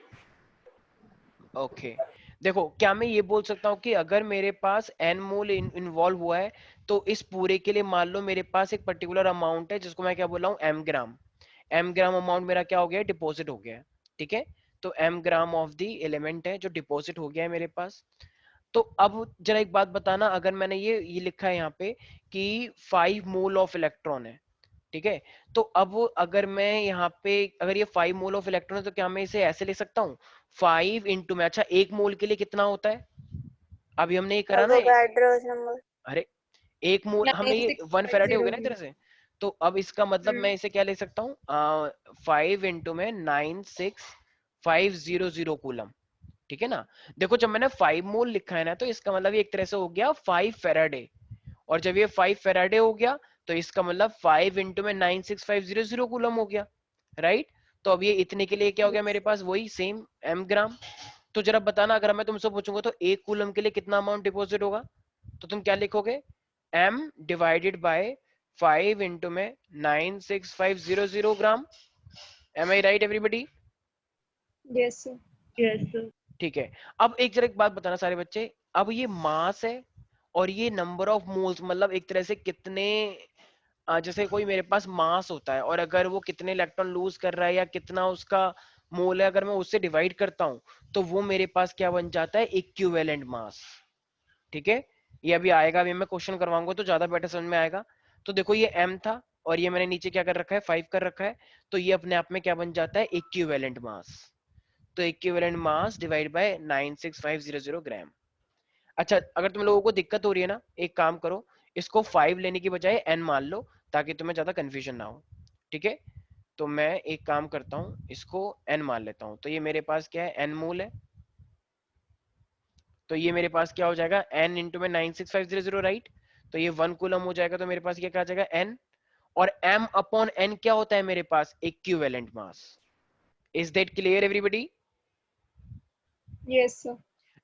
ओके, देखो क्या मैं ये बोल सकता हूँ कि अगर मेरे पास n मोल इन्वॉल्व हुआ है, तो इस पूरे के लिए मान लो मेरे पास एक पर्टिकुलर अमाउंट है जिसको मैं क्या बोल रहा हूँ, m ग्राम। m ग्राम अमाउंट मेरा क्या हो गया? डिपॉजिट हो गया है, ठीक है। तो m gram of the element है जो डिपॉजिट हो गया है मेरे पास। तो अब जरा एक बात बताना, अगर मैंने ये लिखा है यहाँ पे कि 5 मोल ऑफ इलेक्ट्रॉन है, ठीक है, तो अब अगर मैं यहाँ पे, अगर ये 5 मोल ऑफ इलेक्ट्रॉन है, तो क्या मैं इसे ऐसे लिख सकता हूँ 5 इंटू में, अच्छा एक मोल के लिए कितना होता है? अभी हमने ये करा ना, एवोगाड्रोस नंबर। अरे एक मोल हमने ये 1 फेराडे हो गया ना एक तरह से। तो अब इसका मतलब मैं इसे क्या ले सकता हूँ, 5 इंटू में 96500 कूलम, ठीक है ना। देखो जब मैंने 5 मोल लिखा है ना, तो इसका मतलब ये एक तरह से हो गया 5 फेराडे, और जब ये 5 फेराडे हो गया, तो इसका मतलब 5 इंटू में 96500 कूलम हो गया, राइट। तो अब ये इतने के लिए क्या हो गया मेरे पास? वही सेम m ग्राम। तो जरा बताना, अगर मैं तुमसे पूछूंगा तो एक कूलम के लिए कितना अमाउंट डिपॉजिट होगा, तो तुम क्या लिखोगे? m डिवाइडेड बाय 5 इंटू में 96500 gram. Am I right everybody? Yes, sir. Yes sir. ठीक है, अब एक जरा एक बात बताना सारे बच्चे, अब ये मास है और ये नंबर ऑफ मोल्स, मतलब एक तरह से कितने जैसे कोई मेरे पास मास होता है और अगर वो कितने इलेक्ट्रॉन लूज कर रहा है या कितना उसका मोल है, अगर मैं उससे डिवाइड करता हूं तो वो मेरे पास क्या बन जाता है, इक्विवेलेंट मास। ठीक है, ये अभी आएगा, अभी मैं क्वेश्चन करवाऊंगा तो ज्यादा बेटर समझ में आएगा। तो देखो ये m था और ये मैंने नीचे क्या कर रखा है, 5 कर रखा है, तो ये अपने आप में क्या बन जाता है, इक्विवेलेंट मास। तो इक्विवेलेंट मास डिवाइड बाय 96500 ग्राम। अच्छा, अगर तुम लोगों को दिक्कत हो रही है ना, एक काम करो, इसको 5 लेने की बजाय n मान लो ताकि तुम्हें ज्यादा कंफ्यूजन ना हो। ठीक है, तो मैं एक काम करता हूं, इसको n मान लेता हूं, तो ये मेरे पास क्या है, n मोल है। तो ये मेरे पास क्या हो जाएगा, n इंटू में 96500, राइट। तो ये 1 कूलम हो जाएगा, तो मेरे पास क्या आ जाएगा, n। और m अपॉन n क्या होता है मेरे पास, equivalent mass. Is that clear everybody? Yes sir.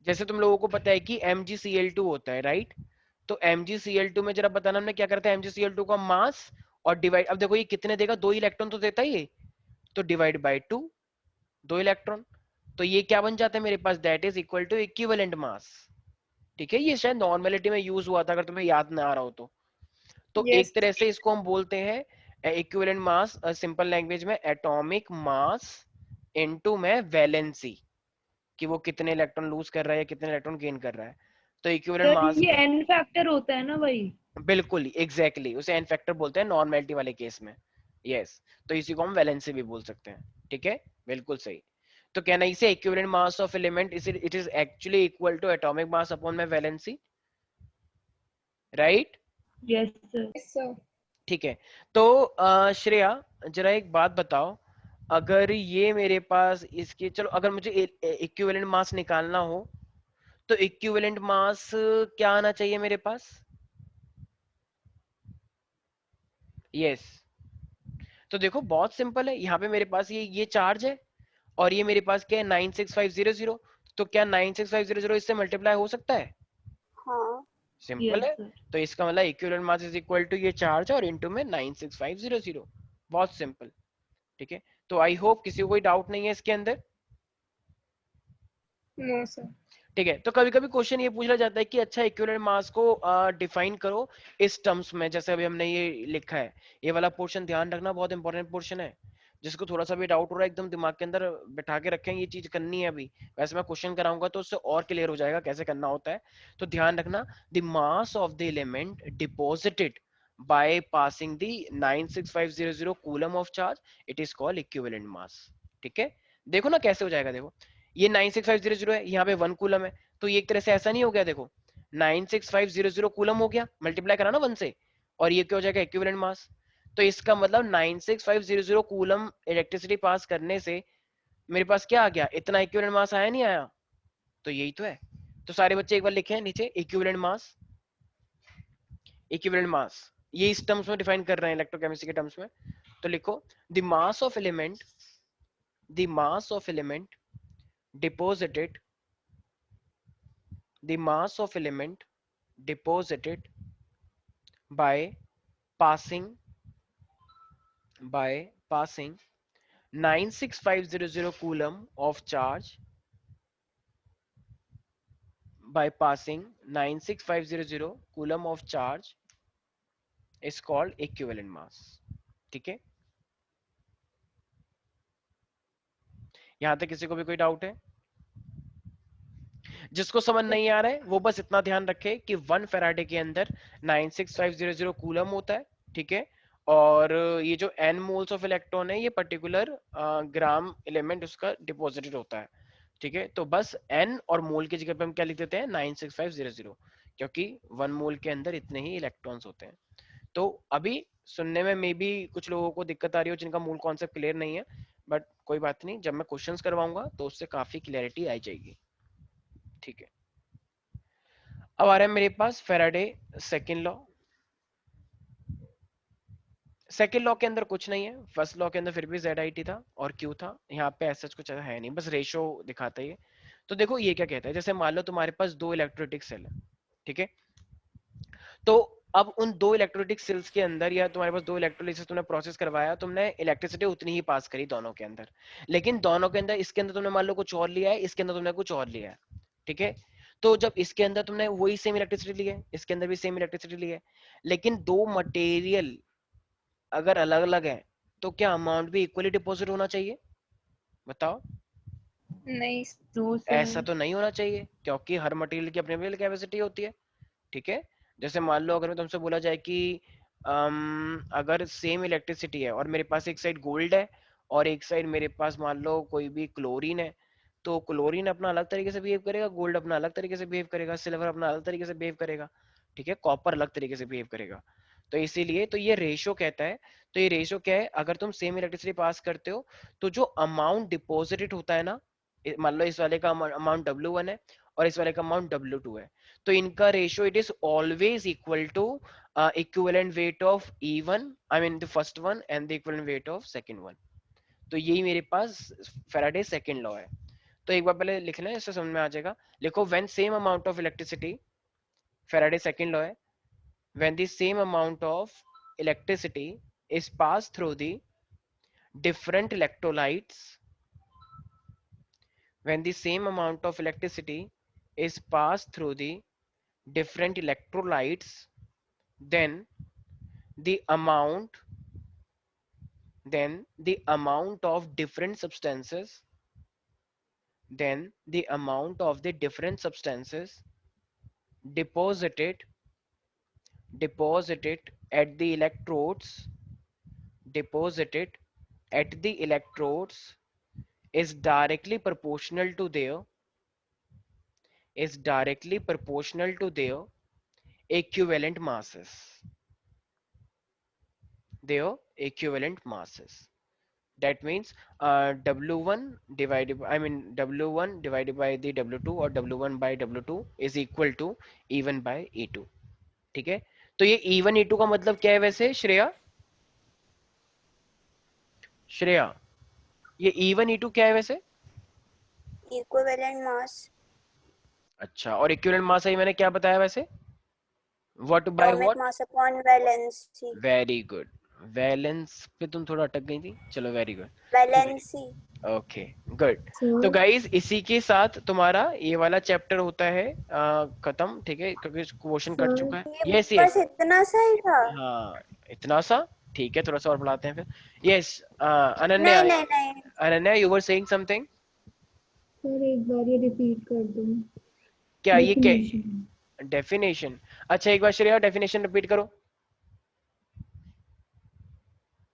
जैसे तुम लोगों को पता है कि MgCl2 होता है, राइट। तो MgCl2 में जरा बताना, हमने क्या करता है, MgCl2 का मास और डिवाइड, अब देखो ये कितने देगा, 2 इलेक्ट्रॉन तो देता ही है, तो डिवाइड बाय 2, 2 इलेक्ट्रॉन। तो ये क्या बन जाता है मेरे पास, that is equal to equivalent mass. ठीक है, ये शायद नॉर्मेलिटी में यूज हुआ था, अगर तुम्हें याद ना आ रहा हो तो यस एक तरह से इसको हम बोलते हैं इक्विवेलेंट मास, सिंपल लैंग्वेज में एटॉमिक मास इनटू में वैलेंसी, कि वो कितने इलेक्ट्रॉन लूज कर रहा है या कितने इलेक्ट्रॉन गेन कर रहा है। तो इक्विवेलेंट सर मास, ये एन फैक्टर होता है ना भाई? बिल्कुल एग्जैक्टली उसे एन फैक्टर बोलते हैं नॉर्मेलिटी वाले केस में। यस, तो इसी को हम वैलेंसी भी बोल सकते हैं। ठीक है, बिल्कुल सही। तो कहना इसे equivalent mass of element it is actually equal to atomic mass upon में valency, right. Yes sir. Sir. ठीक है, तो श्रेया जरा एक बात बताओ, अगर ये मेरे पास इसके, चलो अगर मुझे इक्विवेलेंट मास निकालना हो तो इक्विवेलेंट मास क्या आना चाहिए मेरे पास, यस। तो देखो बहुत सिंपल है, यहाँ पे मेरे पास ये चार्ज है और ये मेरे पास क्या है, 96500। तो क्या 96500 इससे मल्टीप्लाई हो सकता है, हाँ। सिंपल यस है। सर। तो इसका मतलब equivalent mass is equal to ये चार्ज और इनटू में 96500, बहुत सिंपल। ठीक है, तो आई होप किसी को कोई डाउट नहीं है इसके अंदर। No sir. ठीक है, तो कभी कभी क्वेश्चन ये पूछा जाता है कि अच्छा इक्विवेलेंट मास को डिफाइन करो इस टर्म्स में, जैसे अभी हमने ये लिखा है। ये वाला पोर्शन ध्यान रखना, बहुत इंपॉर्टेंट पोर्शन है। जिसको थोड़ा सा भी डाउट हो रहा है एकदम दिमाग के अंदर बैठा के रखें, ये चीज करनी है अभी। वैसे मैं क्वेश्चन कराऊंगा तो उससे और क्लियर हो जाएगा कैसे करना होता है। तो ध्यान रखना, the mass of the element deposited by passing the 96500 coulomb of charge, it is called equivalent mass. ठीक है, देखो ना कैसे हो जाएगा, देखो ये 96500 है, यहाँ पे 1 कूलम है, तो ये एक तरह से ऐसा नहीं हो गया, देखो 96500 कूलम हो गया, मल्टीप्लाई करा ना 1 से, और ये क्या हो जाएगा, इक्विवेलेंट मास। तो इसका मतलब 96500 कूलम इलेक्ट्रिसिटी पास करने से मेरे पास क्या आ गया, इतना इक्विवेलेंट मास आया नहीं आया, तो यही तो है। तो सारे बच्चे एक बार लिखे नीचे, इक्विवेलेंट मास, इक्विवेलेंट मास ये इस टर्म्स में डिफाइन कर रहे हैं इलेक्ट्रोकेमिस्ट्री के टर्म्स में। तो लिखो, the mass of element, the mass of element deposited, the mass of element deposited by passing 96500 coulomb of charge, by passing 96500 coulomb of charge is called equivalent mass। ठीक है, यहां तक किसी को भी कोई डाउट है? जिसको समझ नहीं आ रहा है वो बस इतना ध्यान रखे कि 1 फैराडे के अंदर 96500 कूलम होता है। ठीक है, और ये जो n मोल्स ऑफ इलेक्ट्रॉन है ये पर्टिकुलर ग्राम एलिमेंट उसका डिपॉजिटेड होता है। ठीक है, तो बस n और मोल की जगह पे हम क्या लिख देते हैं, 96500, क्योंकि 1 मोल के अंदर इतने ही इलेक्ट्रॉन्स होते हैं। तो अभी सुनने में मे बी कुछ लोगों को दिक्कत आ रही हो जिनका मूल कॉन्सेप्ट क्लियर नहीं है, बट कोई बात नहीं, जब मैं क्वेश्चंस करवाऊंगा तो उससे काफी क्लैरिटी आ जाएगी। ठीक है, अब आ रहा है मेरे पास Faraday second law. Second law के अंदर कुछ नहीं है, फर्स्ट लॉ के अंदर फिर भी ZIT था और Q था, यहाँ पे ऐसा कुछ है नहीं, बस रेशो दिखाता है। तो देखो ये क्या कहता है, जैसे मान लो तुम्हारे पास 2 इलेक्ट्रोलिटिक सेल है, ठीक है, तो अब उन दो इलेक्ट्रोलिटिक सेल्स के अंदर या तुम्हारे पास दो इलेक्ट्रोलिसिस तुमने प्रोसेस करवाया, तुमने इलेक्ट्रिसिटी उतनी ही पास करी दोनों के अंदर, लेकिन दोनों के अंदर इसके अंदर तुमने मान लो कुछ और लिया है, इसके अंदर तुमने कुछ और लिया है, ठीक है। तो जब इसके अंदर तुमने वही सेम इलेक्ट्रिसिटी ली है, इसके अंदर भी सेम इलेक्ट्रिसिटी ली है, लेकिन दो मटेरियल अगर अलग अलग है तो क्या अमाउंट भी इक्वली डिपॉजिट होना चाहिए? बताओ। नहीं नो ऐसा सर। तो नहीं होना चाहिए, क्योंकि हर मटेरियल की अपनी अपनी कैपेसिटी होती है, ठीक है। जैसे मान लो अगर मैं तुमसे बोला जाए कि अगर सेम इलेक्ट्रिसिटी है और मेरे पास एक साइड गोल्ड है और एक साइड मेरे पास मान लो कोई भी क्लोरीन है, तो क्लोरीन अपना अलग तरीके से बिहेव करेगा, गोल्ड अपना अलग तरीके से बिहेव करेगा, सिल्वर अपना अलग तरीके से बिहेव करेगा, ठीक है, कॉपर अलग तरीके से बिहेव करेगा। तो इसीलिए तो ये रेशो कहता है, तो ये रेशो क्या है, अगर तुम सेम इलेक्ट्रिसिटी पास करते हो तो जो अमाउंट डिपॉजिटेड होता है ना, मान लो इस वाले का अमाउंट W1 है और इस वाले का अमाउंट W2 है, तो इनका ratio it is always equal to equivalent weight of E1, I mean the first one, and the equivalent weight of second one. तो यही मेरे पास फैराडे सेकंड लॉ है। तो एक बार पहले लिख लें, इससे समझ में आ जाएगा। लिखो, when same amount of electricity, Faraday second law है, when the same amount of electricity is passed through the different electrolytes, when the same amount of electricity is passed through the different electrolytes, then the amount of different substances, then the amount of the different substances deposited at the electrodes, is directly proportional to their equivalent masses. That means W1 divided by the W2 or W1 by W2 is equal to E1 by E2, ठीक है। तो ये E1 E2 का मतलब क्या है वैसे श्रेया? ये E1 E2 क्या है वैसे? Equivalent mass. अच्छा, और इक्विवेलेंट मास है मैंने क्या बताया वैसे? What by atomic what? Mass upon valency. Very good, valence पे तुम थोड़ा अटक गई थी, चलो very good. Valency. Okay good. तो गाइस इसी के साथ तुम्हारा ये वाला चैप्टर होता है खत्म, ठीक है, क्योंकि क्वेश्चन कट चुका है। ये यस बस यस, इतना सा ही था। हाँ इतना सा, ठीक है, थोड़ा सा और पढ़ाते हैं फिर। यस अनन्या, नहीं Ananya you were saying something. Sir एक बार ये रिपीट कर दो। क्या ये Definition. डेफिनेशन? अच्छा एक बार श्रेया डेफिनेशन रिपीट करो।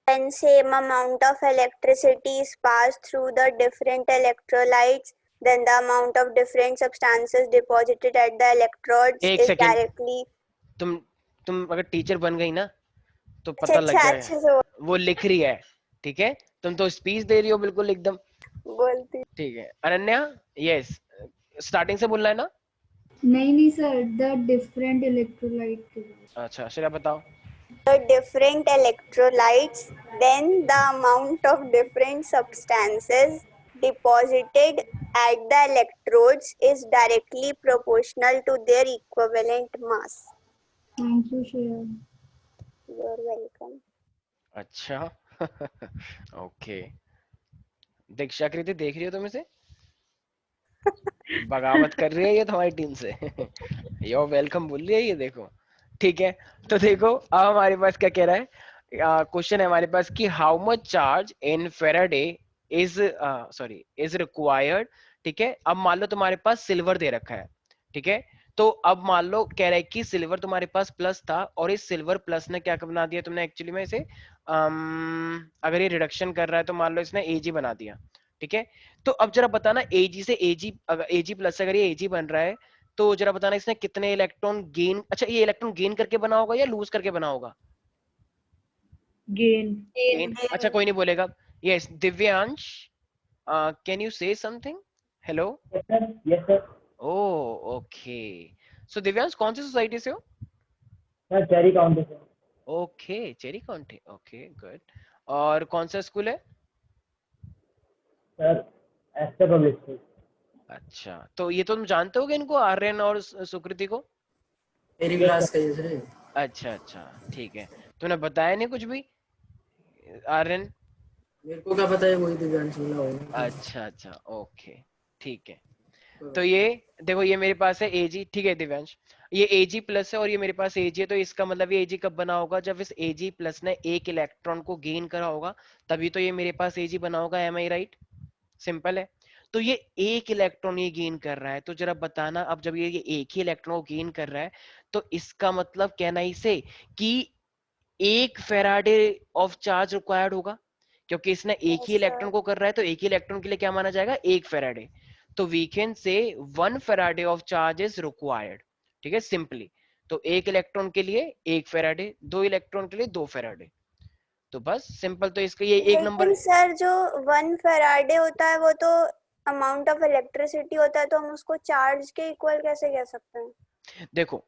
When same amount of electricity is passed through the different electrolytes, then the amount of different substances deposited at the electrodes एक is सेकेंड, directly. तुम अगर टीचर बन गई ना तो पता लग अच्छा जाएगा, वो लिख रही है, ठीक है, तुम तो स्पीच दे रही हो बिल्कुल एकदम, बोलती। ठीक है। अनन्या यस, स्टार्टिंग से बोलना है ना? नहीं सर, द डिफरेंट इलेक्ट्रोलाइट। अच्छा श्रेया बताओ। The different electrolytes, then the amount of different substances deposited at the electrodes is directly proportional to their equivalent mass. Thank you Shreya. You're welcome. अच्छा ओके, दीक्षाकृति देख रही हो तुम इसे? बगावत कर रही है ये तुम्हारी टीम से यो वेलकम बोल रही है ये, देखो, ठीक है। तो देखो अब हमारे पास क्या कह रहा है, क्वेश्चन है हमारे पास कि how much charge in Faraday is required, ठीक है। अब मान लो तुम्हारे पास सिल्वर दे रखा है, ठीक है, तो अब मान लो कह रहा है कि सिल्वर तुम्हारे पास प्लस था और इस सिल्वर प्लस ने क्या बना दिया तुमने एक्चुअली में इसे, अगर ये रिडक्शन कर रहा है तो मान लो इसने Ag बना दिया, ठीक है। तो अब जरा बताना Ag से Ag, अगर Ag प्लस अगर ये Ag बन रहा है तो जरा बताना इसने कितने इलेक्ट्रॉन गेन, अच्छा ये इलेक्ट्रॉन गेन करके बना होगा या लूज करके बना होगा? गेन। अच्छा कोई नहीं बोलेगा। Yes Divyansh, can you say something? Hello. Yes sir. Oh okay, so Divyansh कौन सी सोसाइटी से हो? सर चेरी काउंटी से। Okay Cherry County, okay good. और कौन सा स्कूल है? Sir Aster Public School. अच्छा, तो ये तो तुम जानते होगे इनको, आर्यन और सुकृति को? मेरी क्लास का है सर। अच्छा अच्छा ठीक है, तूने बताया नहीं कुछ भी आर्यन? मेरे को क्या पता है, वही दिव्यांश बोला होगा। अच्छा अच्छा ओके ठीक है। तो ये देखो, ये मेरे पास है Ag, ठीक है दिव्यांश, ये Ag प्लस है और ये मेरे पास Ag है, तो इसका मतलब ये Ag कब बना होगा, जब इस Ag प्लस ने एक इलेक्ट्रॉन को गेन करा होगा, तभी तो ये मेरे पास Ag बना होगा। M I right? सिंपल है। तो ये एक इलेक्ट्रॉन ये गेन कर रहा है, तो जरा बताना, अब जब ये एक ही इलेक्ट्रॉन को गेन कर रहा है, तो इसका मतलब कहना इसे कि एक फेराडे ऑफ चार्ज रिक्वायर्ड होगा, क्योंकि इसने एक ही Yes, sir. इलेक्ट्रॉन को कर रहा है, तो एक ही इलेक्ट्रॉन के लिए क्या माना जाएगा, एक फेराडे। तो we can say 1 Faraday of charge is required, ठीक है सिंपली। तो एक इलेक्ट्रॉन के लिए एक फेराडे, दो इलेक्ट्रॉन के लिए दो फेराडे, तो बस सिंपल। तो इसका ये एक नंबर। लेकिन सर जो 1 फैराडे होता है वो तो अमाउंट ऑफ इलेक्ट्रिसिटी होता है, तो हम उसको चार्ज के इक्वल कैसे कह सकते हैं? देखो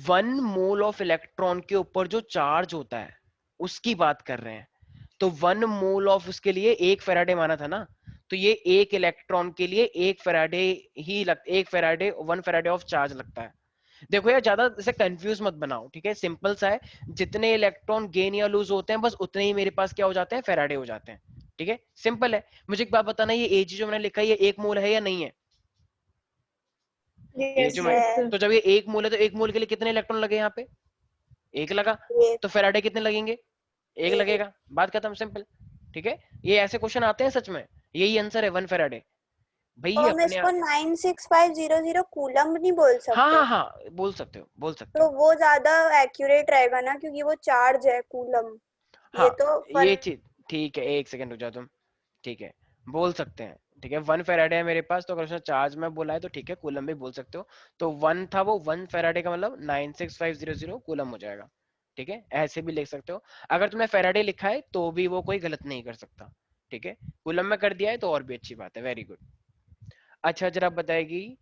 1 मोल ऑफ इलेक्ट्रॉन के ऊपर जो चार्ज होता है उसकी बात कर रहे हैं, तो 1 मोल ऑफ उसके लिए एक फेराडे माना था ना, तो ये एक इलेक्ट्रॉन के लिए एक फेराडे ही एक फेराडे 1 फेराडे ऑफ चार्ज लगता है। देखो यार ज्यादा इसे कंफ्यूज मत बनाओ, ठीक है, सिंपल सा है, जितने इलेक्ट्रॉन गेन या लूज होते हैं बस उतने ही मेरे पास क्या हो जाते हैं, फेराडे हो जाते हैं, ठीक है सिंपल है। मुझे एक बात बताना, ये Ag जो मैंने लिखा है ये एक मोल है या नहीं है? ये Yes, जो sir. मैं, तो जब ये एक मोल है तो एक मोल के लिए कितने इलेक्ट्रॉन लगे यहाँ पे, एक लगा, ये तो फेराडे कितने लगेंगे, एक एक लगेगा, बात खत्म, सिंपल। ठीक है, ये ऐसे क्वेश्चन आते हैं सच में, यही आंसर है 1 फेराडे भाई, तो ये हम अपने इसको 96500 कूलम नहीं बोल हाँ हाँ सकते? हाँ बोल सकते हो, बोल सकते तो हो। वो ज्यादा एक्यूरेट रहेगा ना, क्योंकि वो चार्ज है कूलम। ये हाँ तो ये फर्क। चीज ठीक है, एक सेकंड रुक जाओ तुम, ठीक है बोल सकते हैं, ठीक है 1 फेराडे है मेरे पास, तो अगर उसने चार्ज में बोला है तो ठीक है, कूलम भी बोल सकते हो। तो 1 था वो, 1 फेराडे का मतलब 96500 कूलम हो जाएगा, ठीक है ऐसे भी लिख सकते हो। अगर तुमने फेराडे लिखा है तो भी वो कोई गलत नहीं कर सकता, ठीक है, कूलम में कर दिया है तो और भी अच्छी बात है, वेरी गुड। अच्छा जरा बताएगी,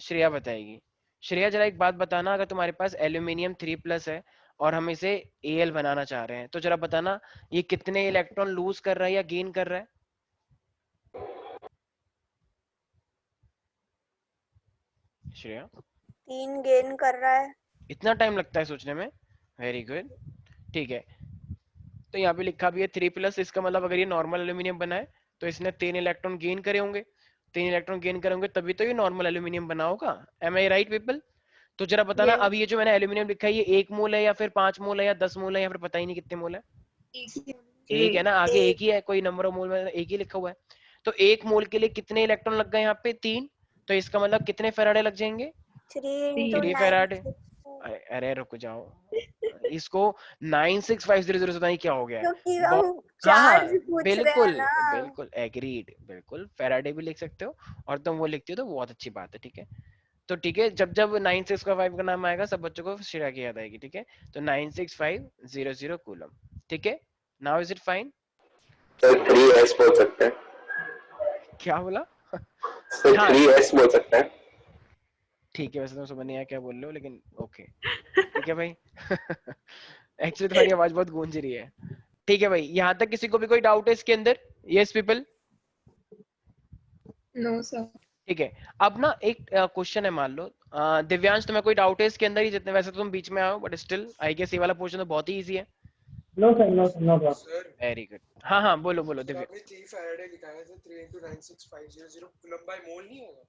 श्रेया बताएगी। श्रेया जरा एक बात बताना, अगर तुम्हारे पास एल्यूमिनियम 3+ है और हम इसे Al बनाना चाह रहे हैं, तो जरा बताना ये कितने इलेक्ट्रॉन लूज कर रहा है या गेन कर रहा है? श्रेया 3 गेन कर रहा है। इतना टाइम लगता है सोचने में, वेरी गुड, ठीक है। तो यहाँ पे लिखा भी है 3+, इसका मतलब अगर ये नॉर्मल एल्यूमिनियम बना है तो इसने 3 इलेक्ट्रॉन गेन करे होंगे, 3 इलेक्ट्रॉन गेन करे होंगे तभी तो ये नॉर्मल एल्यूमिनियम बना होगा। M I right people? तो जरा बताना, Yes. अब ये जो मैंने एल्यूमिनियम लिखा है ये 1 मोल है या फिर 5 मोल है या 10 मोल है या फिर पता ही नहीं कितने मोल है? एक है ना, आगे एक ही है, कोई नंबर ऑफ मोल में एक ही लिखा हुआ है। तो 1 मोल के लिए कितने इलेक्ट्रॉन लग गए यहाँ पे, 3, तो इसका मतलब कितने फेराडे लग जाएंगे, 3 3 × फेराडे। 9 अरे अरे रुक जाओ, इसको 96500 पता नहीं क्या हो गया है। क्योंकि हम हाँ हाँ चार्ज पूछ रहे हैं बिल्कुल ना। बिल्कुल एग्रीड, बिल्कुल फेराडे भी लिख सकते हो, और तुम वो लिखती हो तो बहुत अच्छी बात है, ठीक है। तो ठीक है, जब जब 965 का नाम आएगा सब बच्चों को श्रेया की याद आएगी, ठीक है। तो 96500 कूलम, ठीक है, now is it fine? Sir 3s बोल सकते हैं। क्या बोला? सर हाँ 3s बोल सकते हैं। ठीक है, वैसे तो समझ नहीं आया क्या बोल रहे हो, लेकिन ओके ठीक है भाई एक्चुअली तुम्हारी आवाज बहुत गूंज रही है, ठीक है भाई। यहाँ तक किसी को भी कोई डाउट है इसके अंदर? Yes people? No, sir. ठीक है, अब ना एक क्वेश्चन है, मान लो दिव्यांश तुम्हें कोई डाउट है इसके अंदर ही, जितने वैसे तो तुम बीच में आओ बट स्टिल आई गेस ये वाला पोर्शन तो बहुत ही इजी है। No, sir, no, sir, no problem. Sir very good, हाँ हाँ बोलो बोलो तो दिव्य। आपने 3 फैराडे लिखा है तो 3 × 96500 कूलम बाय मोल नहीं होगा?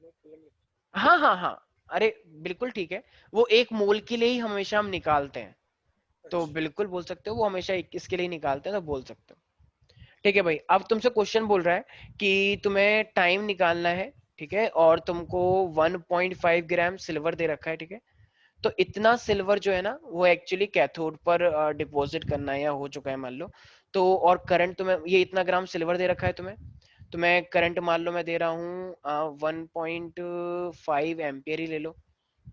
No, coulomb. हाँ हाँ हाँ अरे बिल्कुल ठीक है, वो एक मोल के लिए ही हमेशा हम निकालते हैं, तो बिल्कुल बोल सकते हो, वो हमेशा इसके लिए निकालते हैं, तो बोल सकते हो। ठीक है भाई, अब तुमसे क्वेश्चन बोल रहा है कि तुम्हें टाइम निकालना है, ठीक है, और तुमको 1.5 ग्राम सिल्वर दे रखा है, ठीक है। तो इतना सिल्वर जो है ना वो एक्चुअली कैथोड पर डिपॉजिट करना है या हो चुका है मान लो, तो और करंट तुम्हें, ये इतना ग्राम सिल्वर दे रखा है तुम्हें, तो मैं करंट मान लो मैं दे रहा हूँ 1.5 एम्पियर ही ले लो,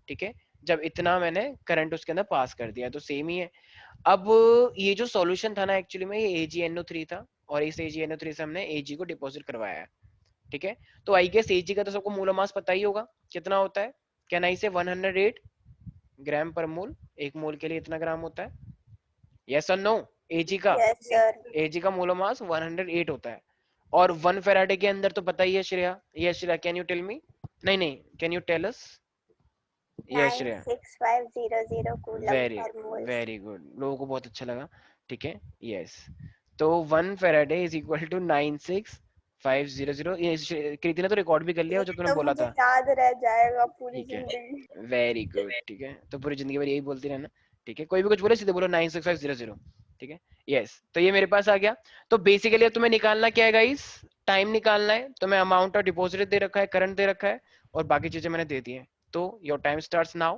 ठीक है। जब इतना मैंने करंट उसके अंदर पास कर दिया तो सेम ही है। अब ये जो सॉल्यूशन था ना एक्चुअली में ये AgNO3 था, और इस AgNO3 से हमने Ag को डिपॉजिट करवाया है, ठीक है। तो आई गेस Ag का तो सबको मोलर मास पता ही होगा कितना होता है, क्या नहीं से 108 ग्राम पर मोल, एक मोल के लिए इतना ग्राम होता है, यस और नो? Ag का, यस सर। Ag का मोलर मास 108 होता है, और 1 फेराडे के अंदर तो पता ही है श्रेया, ये Shreya can you tell me, नहीं नहीं can you tell us? Yes Shreya, 96500 coulomb very per mole. Very good, लोगों को बहुत अच्छा लगा। ठीक है, यस। तो 1 फैराडे इज इक्वल टू 96500। ये कृति ने तो रिकॉर्ड भी कर लिया जो तूने तो बोला मुझे था। याद रह जाएगा पूरी ठीक है, जिंदगी। Very good. ठीक है, तो पूरी जिंदगी भर यही बोलती रहना। ठीक है, कोई भी कुछ बोले सीधे बोलो 96500। ठीक है, यस। तो ये मेरे पास आ गया। तो बेसिकली अब तुम्हें निकालना क्या है गाइस, टाइम निकालना है। तुम्हें अमाउंट ऑफ डिपॉजिट दे रखा है, करंट दे रखा है, और बाकी चीजें मैंने दे दी है। तो योर टाइम स्टार्ट्स नाउ।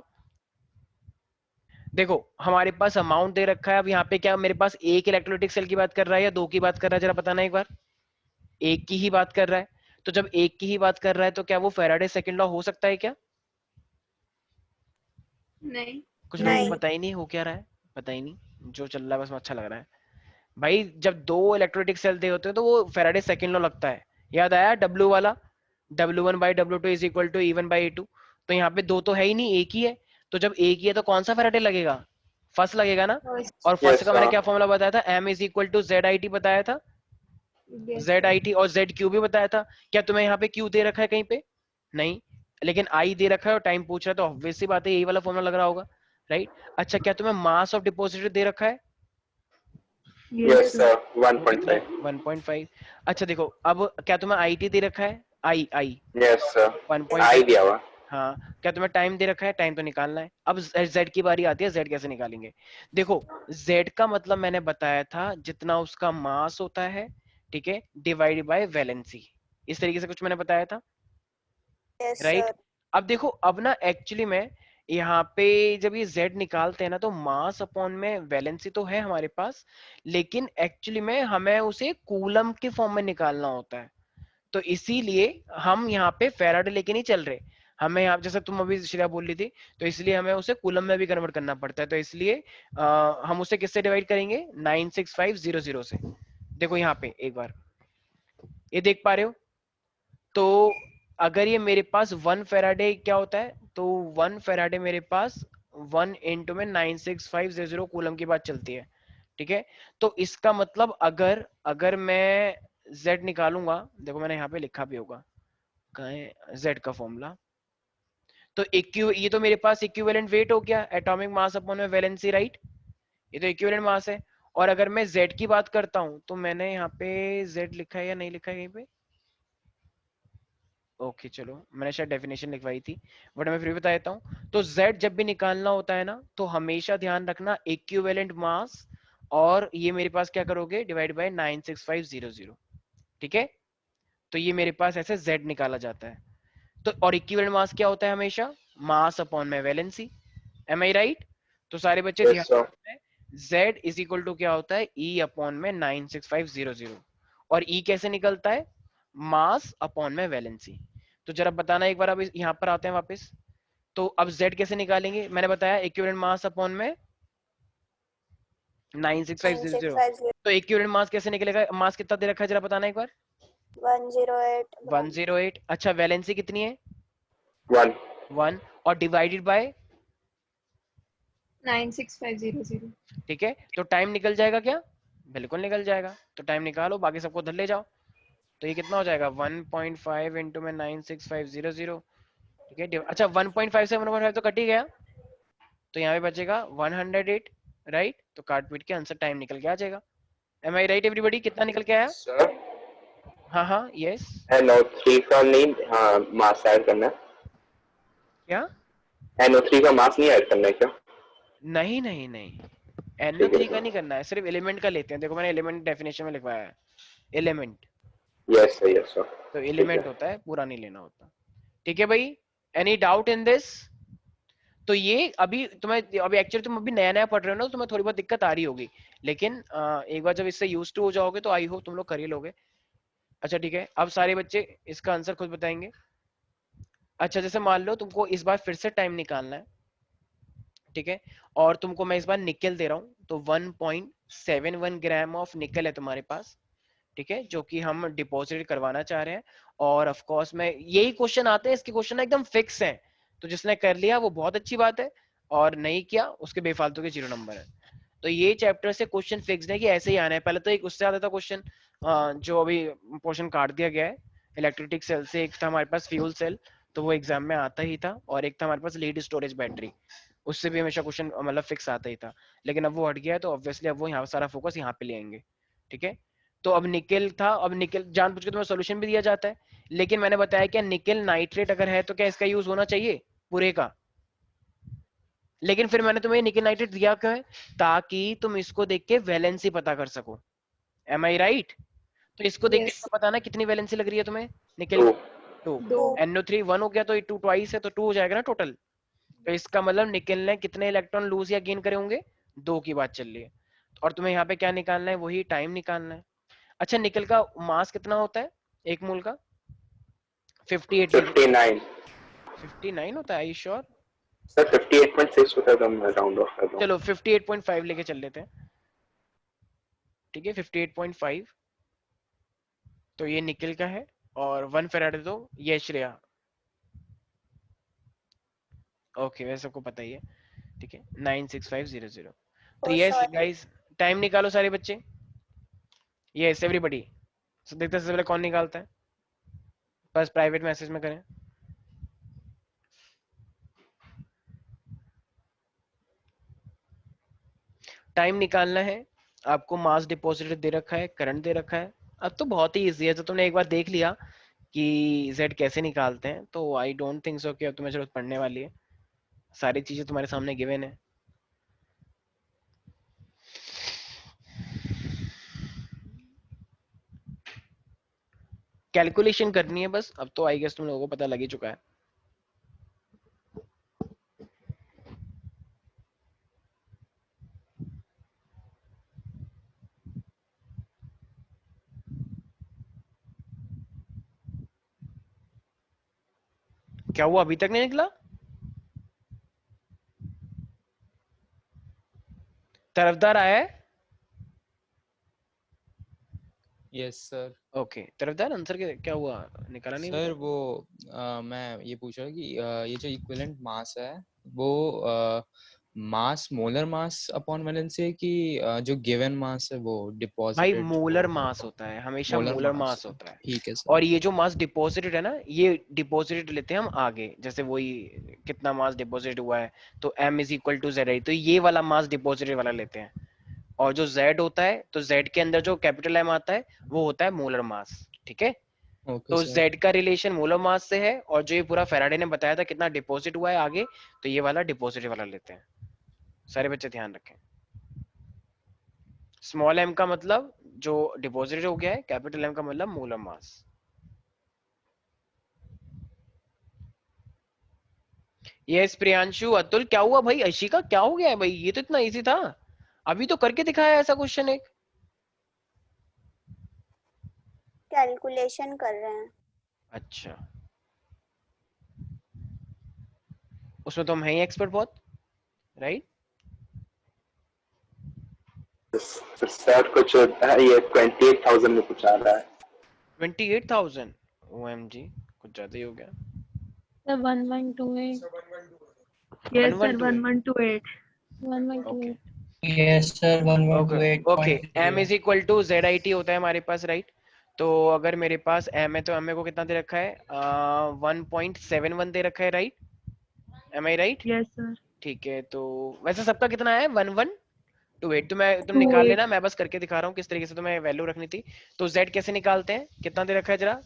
देखो हमारे पास अमाउंट दे रखा है। अब यहाँ पे क्या मेरे पास एक इलेक्ट्रोलाइटिक सेल की बात कर रहा है या दो की बात कर रहा है, जरा बताना एक बार। एक की ही बात कर रहा है। तो जब एक की ही बात कर रहा है तो क्या वो फैराडे सेकंड लॉ हो सकता है क्या? नहीं। कुछ लोगों को नहीं। पता ही नहीं हो क्या रहा है, पता ही नहीं, जो चल रहा है बस अच्छा लग रहा है। भाई जब दो इलेक्ट्रोलाइटिक सेल दे होते हैं तो वो फैराडे सेकंड लॉ लगता है। याद आया W वाला, W1 by W2 is equal to E1 by E2। तो यहाँ पे दो तो है ही नहीं, एक ही है। तो जब एक ही है तो कौन सा फैराडे लगेगा? फर्स्ट लगेगा ना। और फर्स्ट Yes, का मैंने sir. क्या फॉर्मूला बताया था? M is equal to ZIT बताया था, Yes, ZIT, और ZQ भी बताया था। क्या तुम्हें यहाँ पे Q दे रखा है कहीं पे? नहीं, लेकिन I दे रखा है और टाइम पूछ रहा है, तो ऑब्वियस सी बात है यही वाला फॉर्मूला लग रहा होगा, राइट? अच्छा, क्या तुम्हें मास ऑफ डिपॉजिट दे रखा है? Yes, sir. वो कितना है? 1.5. 1.5। अच्छा देखो, अब क्या तुम्हें IT दे रखा है? I Yes, sir. 1.5। I दिया हुआ. हाँ, क्या तुम्हें टाइम दे रखा है? टाइम तो निकालना है। अब Z की बारी आती है, Z कैसे निकालेंगे? देखो Z का मतलब मैंने बताया था जितना उसका मास होता है, ठीक है, डिवाइड बाय वैलेंसी। इस तरीके से कुछ मैंने बताया था, यस राइट? सर। अब देखो, अब ना एक्चुअली में यहाँ पे जब ये Z निकालते हैं ना, तो मास अपॉन में वैलेंसी तो है हमारे पास, लेकिन एक्चुअली में हमें उसे कूलम के फॉर्म में निकालना होता है। तो इसीलिए हम यहाँ पे फैराडे लेके नहीं चल रहे, हमें यहाँ जैसे तुम अभी श्रेया बोल रही थी, तो इसलिए हमें उसे कूलम में भी कन्वर्ट करना पड़ता है। तो इसलिए हम उसे किससे डिवाइड करेंगे? 96500 से। देखो यहाँ पे एक बार ये देख पा रहे हो? तो अगर ये मेरे पास 1 फैराडे क्या होता है, तो 1 फैराडे मेरे पास 1 इंटू में 96500 कूलम की बात चलती है, ठीक है? तो इसका मतलब अगर अगर मैं Z निकालूंगा, देखो मैंने यहाँ पे लिखा भी होगा कहाँ है Z का फॉर्मूला। तो ये तो मेरे पास इक्विवेलेंट वेट हो गया, एटॉमिक मास अपॉन में वैलेंसी, राइट? ये तो इक्विवेलेंट मास है। और अगर मैं Z की बात करता हूं, तो मैंने यहाँ पे Z लिखा है या नहीं लिखा है कहीं पे? ओके चलो, मैंने शायद डेफिनेशन लिखवाई थी, बट मैं फिर भी बता देता हूँ। तो Z जब भी निकालना होता है ना, तो हमेशा ध्यान रखना इक्विवेलेंट मास, और ये मेरे पास क्या करोगे? डिवाइड बाय 96500, ठीक है? तो ये मेरे पास ऐसे Z निकाला जाता है। तो और इक्विवेलेंट मास क्या होता है? हमेशा मास अपॉन में वैलेंसी। M I right? तो सारे बच्चे Yes, ध्यान sir. रखना है, Z इज इक्वल टू क्या होता है? E अपॉन में 96500। और E कैसे निकलता है? मास अपॉन में वैलेंसी। तो जरा बताना एक बार, अब यहाँ पर आते हैं वापस। तो अब Z कैसे निकालेंगे? मैंने बताया इक्विवेलेंट मास अपॉन में 96500। 96500 तो इक्विवेलेंट मास कैसे निकलेगा? मास कितना दे रखा है, जरा बताना एक बार। 108 ग्राम। 108। अच्छा, वैलेंसी कितनी है? 1. 1। और डिवाइडेड बाय 96500। ठीक है, तो टाइम निकल जाएगा क्या? बिल्कुल निकल जाएगा। तो टाइम निकालो, बाकी सबको उधर ले जाओ। तो ये कितना हो जाएगा? 1.5 इंटू में 96500, ठीक है? अच्छा 1.5 से 1.5 तो कट ही गया, तो यहाँ पे बचेगा 108, राइट? तो काट पीट के आंसर टाइम निकल के आ जाएगा। M I right everybody? कितना निकल के आया? Sir. हाँ यस। NO3 का नहीं, हाँ मास ऐड करना है. क्या? NO3 का मास नहीं ऐड करना है क्या? नहीं नहीं नहीं, ठीक है NO3 का सर. नहीं करना है, सिर्फ एलिमेंट का लेते हैं। देखो मैंने एलिमेंट डेफिनेशन में लिखवाया है, element. Yes, sir. Yes, sir. तो ठीक एलिमेंट है. होता है, पूरा नहीं लेना होता। ठीक है भाई, एनी डाउट इन दिस? तो ये अभी एक्चुअली तुम अभी नया नया पढ़ रहे हो ना, तो तुम्हें थोड़ी बहुत दिक्कत आ रही होगी, लेकिन एक बार जब इससे यूज टू हो जाओगे तो आई होप तुम लोग कर ही लोगे। अच्छा ठीक है, अब सारे बच्चे इसका आंसर खुद बताएंगे। अच्छा, जैसे मान लो तुमको इस बार फिर से टाइम निकालना है, ठीक है, और तुमको मैं इस बार निकल दे रहा हूँ, तो 1.71 ग्राम ऑफ निकल है तुम्हारे पास, ठीक है, जो कि हम डिपॉजिट करवाना चाह रहे हैं। और ऑफ कोर्स में यही क्वेश्चन आते हैं, इसके क्वेश्चन एकदम फिक्स हैं, तो जिसने कर लिया वो बहुत अच्छी बात है, और नहीं किया उसके बेफालतू के 0 नंबर है। तो ये चैप्टर से क्वेश्चन फिक्स है कि ऐसे ही आना है। पहले तो एक उससे आता था क्वेश्चन, जो अभी पोर्शन काट दिया गया है, इलेक्ट्रिक सेल से। एक था हमारे पास फ्यूल सेल, तो वो एग्जाम में आता ही था। और एक था हमारे पास लीड स्टोरेज बैटरी, उससे भी हमेशा क्वेश्चन मतलब फिक्स आता ही था, लेकिन अब वो हट गया है तो ऑब्वियसली अब वो यहाँ सारा फोकस यहाँ पे ले आएंगे। ठीक है, तो अब निकेल था, अब निकेल जानबूझ के तुम्हें सोल्यूशन भी दिया जाता है, लेकिन मैंने बताया क्या निकेल नाइट्रेट अगर है तो क्या इसका यूज होना चाहिए पूरे का, लेकिन फिर मैंने तुम्हें निकेल नाइट्रेट दिया क्यों है, ताकि तुम इसको देख के वैलेंसी पता कर सको। M I right? तो इसको देख के Yes. बताना कितनी वैलेंसी लग रही है तुम्हें निकेल। 2 2. NO3 1 हो गया तो 2 ट्वाइस है तो 2 हो जाएगा ना टोटल। तो इसका मतलब निकेल ने कितने इलेक्ट्रॉन लूज या गेन करे होंगे, 2 की बात चल रही है। और तुम्हें यहाँ पे क्या निकालना है, वही टाइम निकालना है। अच्छा निकेल का मास कितना होता है एक मोल का? 59 होता है, आई श्योर? सर 58.6 होता है, तो मैं राउंड ऑफ कर रहा हूं। चलो 58.5 लेके चल लेते हैं। ठीक है 58.5, तो ये निकेल का है। और 1 फेराडे तो ये श्रेया, ओके वैसे सबको पता ही है। ठीक है 96500। तो Oh, yes sorry. Guys time निकालो सारे बच्चे, यस एवरीबॉडी। देखते हैं सबसे पहले कौन निकालता है, बस प्राइवेट मैसेज में करें। टाइम निकालना है आपको, मास डिपॉजिट दे रखा है, करंट दे रखा है। अब तो बहुत ही इजी है, जब तुमने एक बार देख लिया कि Z कैसे निकालते हैं तो आई डोंट थिंक सो कि अब तुम्हें जरूरत पड़ने वाली है, सारी चीजें तुम्हारे सामने गिवन है। कैलकुलेशन करनी है बस, अब तो आई गेस तुम लोगों को पता लग ही चुका है। क्या वो अभी तक नहीं निकला? तरफदार आया है? Yes sir. ओके तरफदार आंसर के क्या हुआ, निकाला नहीं? सर वो मैं ये पूछ रहा हूँ कि ये जो इक्विवेलेंट मास है वो mass molar mass upon valency है कि जो गिवन मास है वो भाई डिपॉजिटेड मोलर मास होता है हमेशा, मोलर मास होता है। ठीक है सर। और ये जो मास डिपॉजिटेड है ना, ये डिपॉजिटेड लेते हैं हम आगे, जैसे वही कितना मास डिपॉजिट हुआ है तो M is equal to Z, तो ये वाला मास डिपॉजिटेड वाला लेते हैं। और जो Z होता है तो Z के अंदर जो कैपिटल M आता है वो होता है मोलर मास। ठीक है तो Z का रिलेशन मोलर मास से है, और जो ये पूरा फेराडे ने बताया था कितना डिपॉजिट हुआ है आगे, तो ये वाला डिपॉजिटेड वाला लेते हैं। सारे बच्चे ध्यान रखें, स्मॉल m का मतलब जो डिपॉजिटेड हो गया है, कैपिटल M का मतलब molar mass. Yes Priyanshu Atul, क्या हुआ भाई? अशिका क्या हो गया है भाई, ये तो इतना इजी था, अभी तो करके दिखाया ऐसा क्वेश्चन एक। कैलकुलेशन कर रहे हैं। अच्छा उसमें तो हम हैं ही एक्सपर्ट बहुत, राइट? सर कुछ ये 28,000 में कुछ आ रहा है। 28,000 OMG, कुछ ज्यादा ही हो गया। Sir 1128। Yes, sir, 1128. 1128। Yes sir 118. Okay M is equal to ZIT होता है हमारे पास, राइट? तो अगर मेरे पास M है तो M को कितना दे रखा है, 1.71 दे रखा है, right? Am I right? Yes, sir. ठीक है तो वैसे सबका कितना है, 1128। तो मैं तुम निकाल लेना, मैं बस करके दिखा रहा हूँ किस तरीके से तुम्हें वैल्यू रखनी थी। तो Z कैसे निकालते हैं, कितना दे रखा है जरा,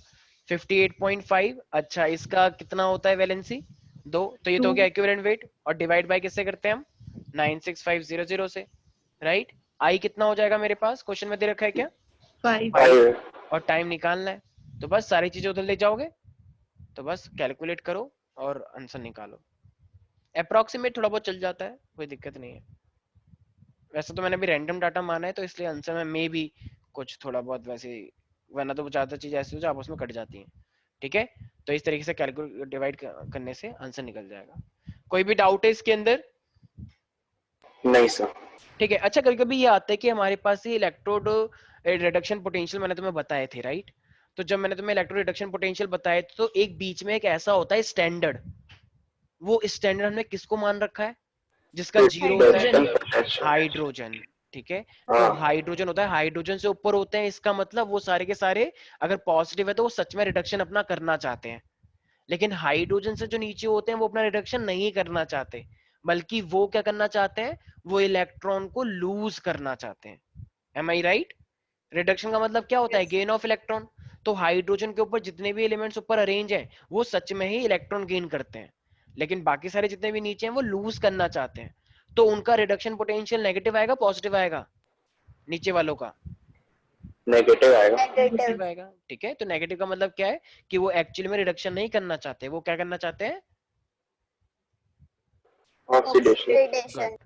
58.5। अच्छा इसका कितना होता है वैलेंसी, 2, तो ये तो हो गया इक्विवेलेंट वेट, और डिवाइड बाय किससे करते हैं हम, 96500 से, राइट? आई कितना हो जाएगा मेरे पास, क्वेश्चन में दे रखा है क्या, 5. और टाइम निकालना है, तो बस सारी चीजें उधर ले जाओगे, तो बस कैलकुलेट करो और आंसर निकालो। अप्रोक्सीमेट थोड़ा बहुत चल जाता है, कोई दिक्कत नहीं है। वैसे तो मैंने भी रैंडम डाटा माना है तो इसलिए आंसर में मे भी कुछ थोड़ा बहुत वैसे, वरना तो ज्यादा चीजें ऐसी हो जो आपस में कट जाती हैं। ठीक है तो इस तरीके से कैलकुलेट डिवाइड करने से आंसर निकल जाएगा। कोई भी डाउट है इसके अंदर? नहीं सर। ठीक है अच्छा कभी कभी ये आता है कि हमारे पास ये इलेक्ट्रोड रिडक्शन पोटेंशियल मैंने तुम्हें बताए थे, राइट? तो जब मैंने तुम्हें इलेक्ट्रोड रिडक्शन पोटेंशियल बताए तो एक बीच में एक ऐसा होता है स्टैंडर्ड, वो स्टैंडर्ड हमने किसको मान रखा है, जिसका 0 होता है, हाइड्रोजन। ठीक है तो हाइड्रोजन होता है, हाइड्रोजन से ऊपर होते हैं, इसका मतलब वो सारे के सारे अगर पॉजिटिव है तो वो सच में रिडक्शन अपना करना चाहते हैं, लेकिन हाइड्रोजन से जो नीचे होते हैं वो अपना रिडक्शन नहीं करना चाहते, बल्कि वो क्या करना चाहते हैं, वो इलेक्ट्रॉन को लूज करना चाहते हैं। M I right? रिडक्शन का मतलब क्या होता है, गेन ऑफ इलेक्ट्रॉन। तो हाइड्रोजन के ऊपर जितने भी एलिमेंट्स ऊपर अरेंज हैं वो सच में ही इलेक्ट्रॉन गेन करते हैं, लेकिन बाकी सारे जितने भी नीचे हैं वो लूज करना चाहते हैं। तो उनका रिडक्शन पोटेंशियल नेगेटिव आएगा पॉजिटिव आएगा, नीचे वालों का नेगेटिव आएगा। नेगेटिव आएगा। ठीक है, तो नेगेटिव का मतलब क्या है कि वो एक्चुअली में रिडक्शन नहीं करना चाहते, वो क्या करना चाहते हैं, ऑक्सीडेशन।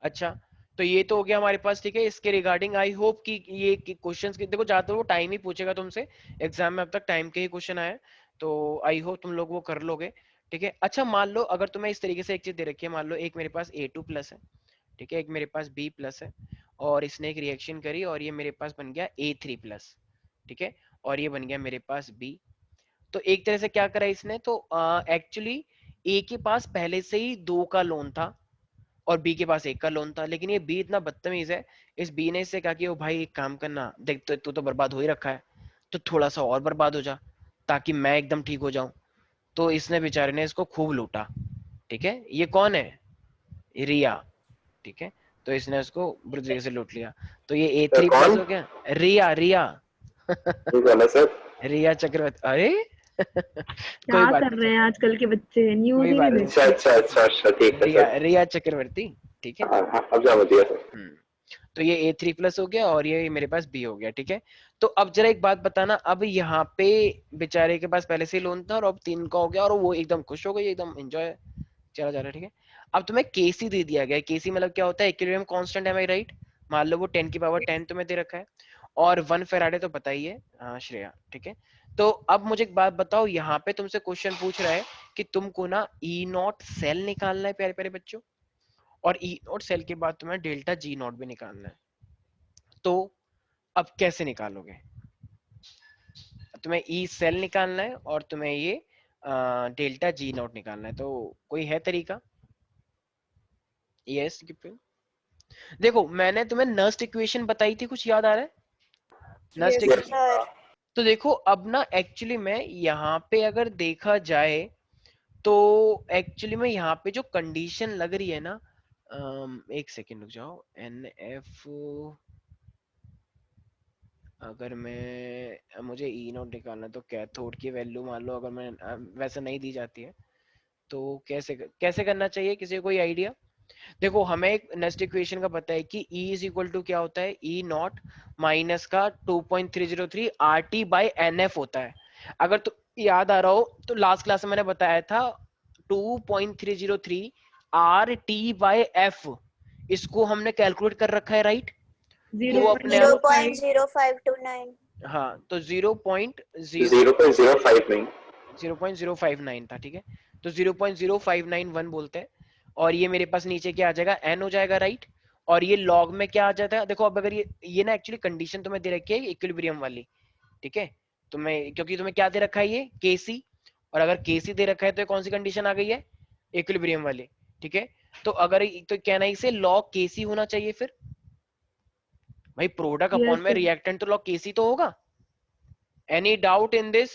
अच्छा, तो ये तो हो गया हमारे पास। ठीक है, इसके रिगार्डिंग आई होप कि ये क्वेश्चंस की देखो ज्यादातर वो टाइम ही पूछेगा तुमसे एग्जाम में, अब तक टाइम के ही क्वेश्चन आए, तो आई होप तुम लोग वो कर लोगे। ठीक है, अच्छा मान लो अगर तुम्हें इस तरीके से एक चीज दे रखी है, मान लो एक मेरे पास A2 प्लस है, ठीक है, एक मेरे पास B प्लस है, और इसने एक रिएक्शन करी और ये मेरे पास बन गया A3 प्लस, ठीक है, और ये बन गया मेरे पास B। तो एक तरह से क्या करा इसने, तो एक्चुअली A के पास पहले से ही 2 का लोन था और बी के पास 1 का लोन था, लेकिन ये बी इतना बदतमीज है, इस बी ने इससे कहा कि ओ भाई एक काम करना, देख तू तो बर्बाद हो ही रखा है, तो थोड़ा सा और बर्बाद हो जा ताकि मैं एकदम ठीक हो जाऊं। तो इसने बेचारे ने इसको खूब लूटा। ठीक है, ये कौन है, रिया। ठीक है, तो इसने उसको बुरी तरीके से लूट लिया। तो ये A3 प्लस हो गया। रिया, रिया रिया चक्रवर्ती। अरे क्या कर रहे हैं आजकल के बच्चे, न्यूज़ ही नहीं देखते। अच्छा ठीक है। रिया चक्रवर्ती, ठीक है। अब जा दिया सर। तो ये A3 प्लस हो गया और ये मेरे पास B हो गया। ठीक है, तो अब जरा एक बात बताना, अब यहाँ पे बेचारे के पास पहले से ही लोन था और अब 3 का हो गया और वो एकदम खुश हो गई, एकदम एंजॉय चला जा रहा है। ठीक है, अब तुम्हें केसी दे दिया गया है। केसी मतलब क्या होता है, इक्विलिब्रियम कांस्टेंट, है राइट? मान लो वो 10 की पावर 10 तुम्हें दे रखा है और 1 फैराडे तो पता ही है श्रेया। ठीक है, तो अब मुझे एक बात बताओ, यहाँ पे तुमसे क्वेश्चन पूछ रहा है कि तुमको ना E0 सेल निकालना है प्यारे प्यारे बच्चों, और E0 सेल के बाद तुम्हें डेल्टा G0 भी निकालना है। तो अब कैसे निकालोगे, तुम्हें E सेल निकालना है और तुम्हें ये डेल्टा G0 निकालना है, तो कोई है तरीका? यस, देखो मैंने तुम्हें नस्ट इक्वेशन बताई थी, कुछ याद आ रहा है? नस्ट इक्वेशन। तो देखो अब ना एक्चुअली में यहाँ पे अगर देखा जाए तो एक्चुअली में यहाँ पे जो कंडीशन लग रही है ना, एक सेकेंड रुक जाओ, NF अगर मैं मुझे E0 निकालना है तो कैथोड की वैल्यू मान लो अगर मैं वैसे नहीं दी जाती है तो कैसे करना चाहिए, किसी को कोई आइडिया? देखो हमें एक नेक्स्ट इक्वेशन का पता है कि E इज इक्वल टू क्या होता है, E0 माइनस का 2.303 RT बाई NF होता है। अगर तो याद आ रहा हो तो लास्ट क्लास में मैंने बताया था 2.303 RT बाई F, इसको हमने कैलकुलेट कर रखा है राइट? 0.0529। हाँ, तो 0.059 था। ठीक है, तो 0.0591 बोलते हैं, और ये मेरे पास नीचे क्या आ जाएगा, n हो जाएगा राइट? और ये लॉग में क्या आ जाता है, देखो अब अगर ये ना एक्चुअली कंडीशन तुम्हें दे रखी है इक्विलिब्रियम वाली। ठीक है, क्योंकि तुम्हें क्या दे रखा है, ये Kc, और अगर Kc दे रखा है तो कौन सी कंडीशन आ गई है, इक्विलिब्रियम वाली। ठीक है, तो अगर तो कहना इसे लॉग Kc होना चाहिए, फिर भाई प्रोडक्ट अपॉन में रिएक्टेंट तो लॉग Kc तो होगा। Any doubt in this?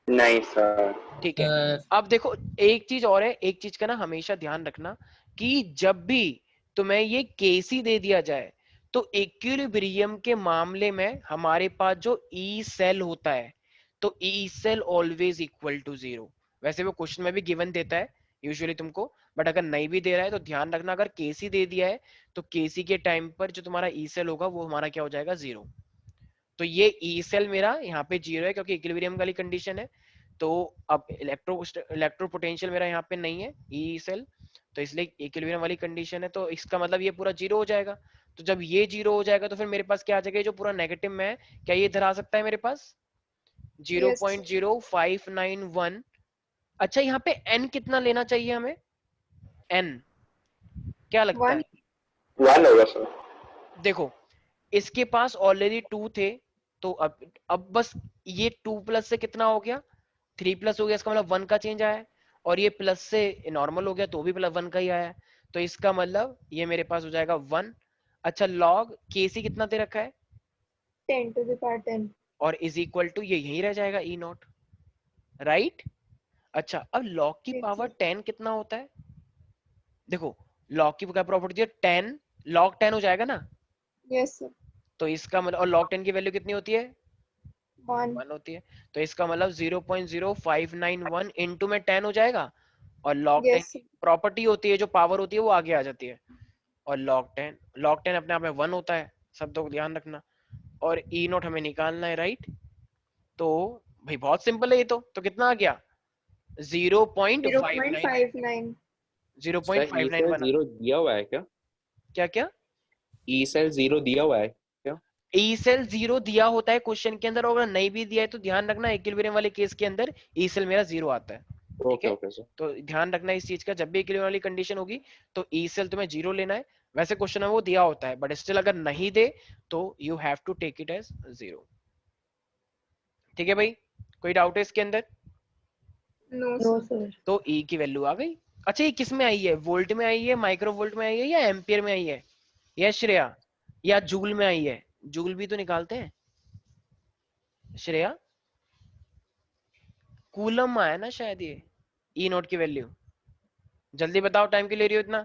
नहीं सर। ठीक है, अब देखो एक चीज और है, एक चीज का ना हमेशा ध्यान रखना कि जब भी तुम्हें ये Kc दे दिया जाए तो इक्विलिब्रियम के मामले में हमारे पास जो E सेल होता है तो E cell always equal to 0। वैसे वो क्वेश्चन में भी गिवन देता है यूजुअली तुमको, बट अगर नहीं भी दे रहा है तो ध्यान रखना, अगर Kc दे दिया है तो Kc के टाइम पर जो तुम्हारा E सेल होगा वो हमारा क्या हो जाएगा, 0। तो ये E सेल मेरा यहाँ पे 0 है क्योंकि इक्विलिब्रियम वाली कंडीशन है। तो अब इलेक्ट्रो पोटेंशियल मेरा यहाँ पे नहीं है E सेल, तो इसलिए इक्विलिब्रियम वाली कंडीशन है, तो इसका मतलब ये पूरा 0 हो जाएगा। तो जब ये 0 हो जाएगा तो फिर मेरे पास क्या आ जाएगा, जो पूरा नेगेटिव में है क्या ये इधर आ सकता है मेरे पास 0.0591। अच्छा यहाँ पे n कितना लेना चाहिए हमें, n क्या लगता है? 1 होगा सर। देखो इसके पास ऑलरेडी 2 थे, तो अब बस ये 2 प्लस से कितना हो गया, 3 प्लस हो गया, इसका मतलब 1 का चेंज आया है, और ये प्लस से नॉर्मल हो गया तो भी प्लस 1 का ही आया है, तो इसका मतलब ये मेरे पास हो जाएगा 1। अच्छा लॉग Kc कितना दे रखा है, 10 to the power 10, और इज इक्वल टू ये यही रह जाएगा E0। राइट। अच्छा अब log की Yes, पावर sir. 10 कितना होता है? देखो log की क्या प्रॉपर्टी है, 10 log 10 हो जाएगा ना, Yes, sir. तो इसका मतलब, और log 10 की वैल्यू कितनी होती है? 1. 1 होती है, तो इसका मतलब 0.0591 इंटू में 10 हो जाएगा, और log 10 Yes, की sir. प्रॉपर्टी होती है, जो पावर होती है वो आगे आ जाती है, और log 10 अपने आप में 1 होता है, सब तो ध्यान रखना, और ई नोट हमें निकालना है, राइट। तो भाई बहुत सिंपल है ये तो कितना आ गया? 0.59 0.59. Sir E cell 0.591। 0 दिया हुआ है क्या? क्या क्या? ई सेल 0 दिया हुआ है क्या? ई सेल 0 दिया होता है क्वेश्चन के अंदर, और अगर नहीं भी दिया है तो ध्यान रखना इक्विलिब्रियम वाले केस के अंदर ई सेल मेरा 0 आता है, ठीक ओके है। Okay sir. तो ध्यान रखना इस चीज का, जब भी इक्विलिब्रियम वाली कंडीशन होगी तो ई सेल तुम्हें 0 लेना है। वैसे क्वेश्चन में वो दिया होता है, बट स्टिल अगर नहीं दे तो you have to take it as 0, ठीक है भाई। कोई डाउट है इसके अंदर? No, no sir. सर। तो ई की वैल्यू आ गई। अच्छा ये किस में आई है, वोल्ट में आई है, माइक्रो वोल्ट में आई है, या एम्पियर में आई है, या श्रेया, या जूल में आई है? जूल भी तो निकालते हैं श्रेया, कूलम में आया ना शायद ये ई नोट की वैल्यू, जल्दी बताओ, टाइम क्यों ले रही हो इतना?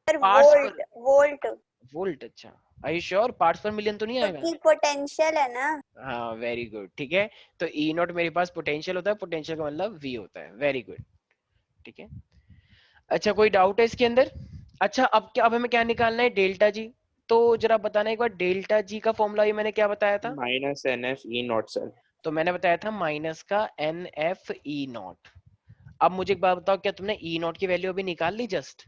सर पार्ट्स वोल्ट पर वोल्ट वोल्ट, अच्छा आई यू श्योर? पार्ट्स पर मिलियन तो नहीं आएगा? क्योंकि पोटेंशियल है ना। हाँ वेरी गुड, ठीक है। तो ई नोट मेरे पास पोटेंशियल होता है, पोटेंशियल का मतलब वी होता है, वेरी गुड, ठीक है। अच्छा कोई डाउट है इसके अंदर? अच्छा अब हमें क्या निकालना है, डेल्टा जी। तो जरा बताना एक बार, डेल्टा जी का फॉर्मूला ये मैंने क्या बताया था? Minus N F E naught sir. तो मैंने बताया था माइनस का एन एफ ई नॉट। अब मुझे एक बात बताओ, क्या तुमने ई नॉट की वैल्यू अभी निकाल ली जस्ट?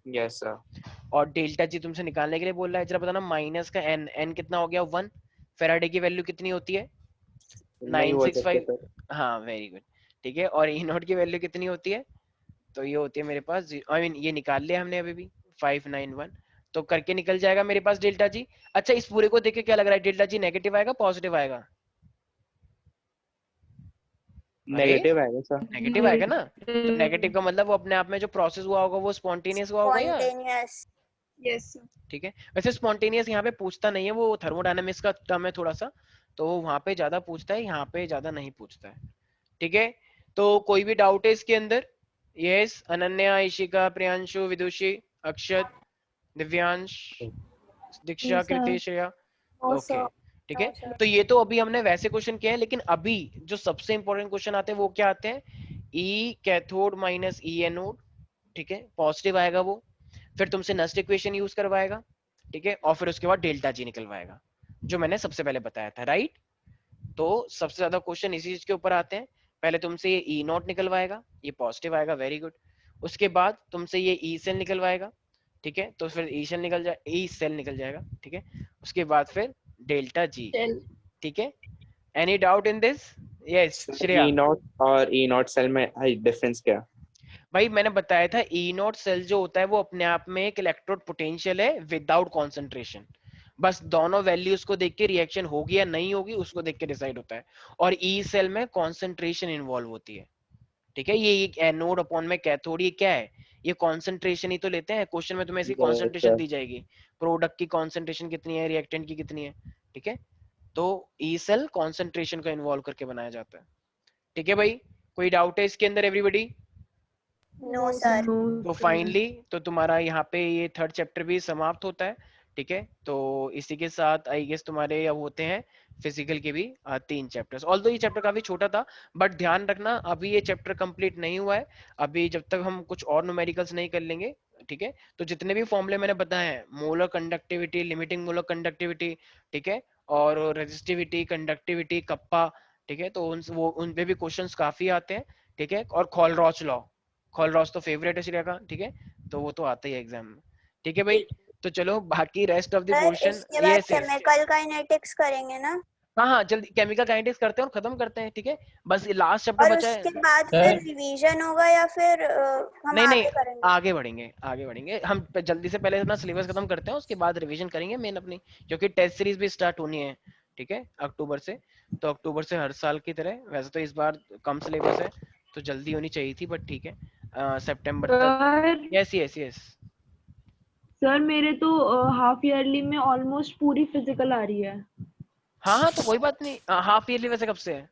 Yes sir. और डेल्टा जी तुमसे निकालने के लिए बोल रहा है, जरा बताना माइनस का एन, एन कितना हो गया 1, फेराडे की वैल्यू कितनी होती है? नहीं बोल सकते 965, सर। हाँ वेरी गुड, ठीक है। और ई नॉट की वैल्यू कितनी होती है? तो ये होती है मेरे पास, आई मीन ये निकाल लिया हमने अभी भी 591, तो करके निकल जाएगा मेरे पास डेल्टा जी। अच्छा इस पूरे को देख के क्या लग रहा है, डेल्टा जी नेगेटिव आएगा पॉजिटिव आएगा? नेगेटिव आएगा सर। नेगेटिव आएगा ना, तो नेगेटिव का मतलब वो अपने आप में जो प्रोसेस हुआ होगा वो स्पॉन्टेनियस हुआ होगा, या स्पॉन्टेनियस। Yes, sir. ठीक है। वैसे स्पॉन्टेनियस यहाँ पे पूछता नहीं है, वो थर्मोडायनामिक्स का टर्म है थोड़ा सा, तो वहां पे ज्यादा पूछता है, यहाँ पे ज्यादा नहीं पूछता है, ठीक है। तो कोई भी डाउट है इसके अंदर? यस, अनन्या, ईशिका, प्रियांशु, विदुषी, अक्षत, दिव्यांश, दीक्षा, सर। कृति, श्रेया, No, ओके sir. ठीक है। तो ये तो अभी हमने वैसे क्वेश्चन किए हैं, लेकिन अभी जो सबसे इंपॉर्टेंट क्वेश्चन आते हैं वो क्या आते हैं? ई कैथोड माइनस ई एनोड, ठीक है, पॉजिटिव आएगा वो, फिर तुमसे नस्ट इक्वेशन यूज करवाएगा, ठीक है, और फिर उसके बाद डेल्टा जी निकलवाएगा, जो मैंने सबसे पहले बताया था, राइट। तो सबसे ज्यादा क्वेश्चन इसी चीज के ऊपर आते हैं। पहले तुमसे ये ई नॉट निकलवाएगा, ये पॉजिटिव आएगा, वेरी गुड। उसके बाद तुमसे ये ई सेल निकलवाएगा, ठीक है, तो फिर ई सेल निकल जाए, ई सेल निकल जाएगा, ठीक है। उसके बाद फिर डेल्टा जी, Shell. ठीक है। Any doubt in this? Yes Shreya. E not और ई नॉट सेल में डिफरेंस क्या? भाई मैंने बताया था ई नॉट सेल जो होता है वो अपने आप में एक इलेक्ट्रोड पोटेंशियल है विदाउट कॉन्सेंट्रेशन, बस दोनों वैल्यूज को देख के रिएक्शन होगी या नहीं होगी उसको देख के डिसाइड होता है। और ई सेल में कॉन्सेंट्रेशन इन्वॉल्व होती है, ठीक है। ये एनोड अपॉन में कैथोड, ये क्या है, ये कॉन्सेंट्रेशन ही तो लेते हैं क्वेश्चन में, तुम्हें इसकी कॉन्सेंट्रेशन दी जाएगी, प्रोडक्ट की कॉन्सेंट्रेशन कितनी है, रिएक्टेंट की कितनी है, ठीक है। तो ई सेल कॉन्सेंट्रेशन को इन्वॉल्व करके बनाया जाता है, ठीक है भाई। कोई डाउट है इसके अंदर एवरीबॉडी? No sir. तो फाइनली तो तुम्हारा यहाँ पे ये थर्ड चैप्टर भी समाप्त होता है, ठीक है। तो इसी के साथ आई गेस तुम्हारे अब होते हैं फिजिकल के भी 3 चैप्टर्स। ऑल्दो ये चैप्टर काफी छोटा था, बट ध्यान रखना अभी ये चैप्टर कंप्लीट नहीं हुआ है, अभी जब तक हम कुछ और न्यूमेरिकल्स नहीं कर लेंगे, ठीक है। तो जितने भी फॉर्मूले मैंने बताए हैं, molar conductivity, limiting molar conductivity, ठीक है, और रेजिस्टिविटी, कंडक्टिविटी, कप्पा, ठीक है, तो उन पे भी क्वेश्चंस काफी आते हैं, ठीक है। और खोलरॉच लॉ, खोलरॉच तो फेवरेट है श्रेया का, ठीक है, तो वो तो आता ही है एग्जाम में, ठीक है भाई। तो चलो बाकी rest of the sir portion, इसके बाद केमिकल काइनेटिक्स करेंगे ना? हाँ हाँ जल्दी केमिकल काइनेटिक्स करते हैं और खत्म करते हैं, ठीक है। बस लास्ट चैप्टर और बचा है। उसके बाद फिर रिवीजन होगा या फिर हम नहीं आगे नहीं करेंगे? आगे बढ़ेंगे, आगे बढ़ेंगे हम जल्दी से, पहले अपना सिलेबस खत्म करते हैं, उसके बाद रिवीजन करेंगे मेन अपनी, क्योंकि टेस्ट सीरीज भी स्टार्ट होनी है, ठीक है, अक्टूबर से। तो अक्टूबर से हर साल की तरह, वैसे तो इस बार कम सिलेबस है तो जल्दी होनी चाहिए थी, बट ठीक है सितंबर तक। यस यस यस सर मेरे तो हाफ ईयरली में ऑलमोस्ट पूरी फिजिकल आ रही है। हाँ हाँ तो कोई बात नहीं, हाफ ईयरली वैसे कब से है?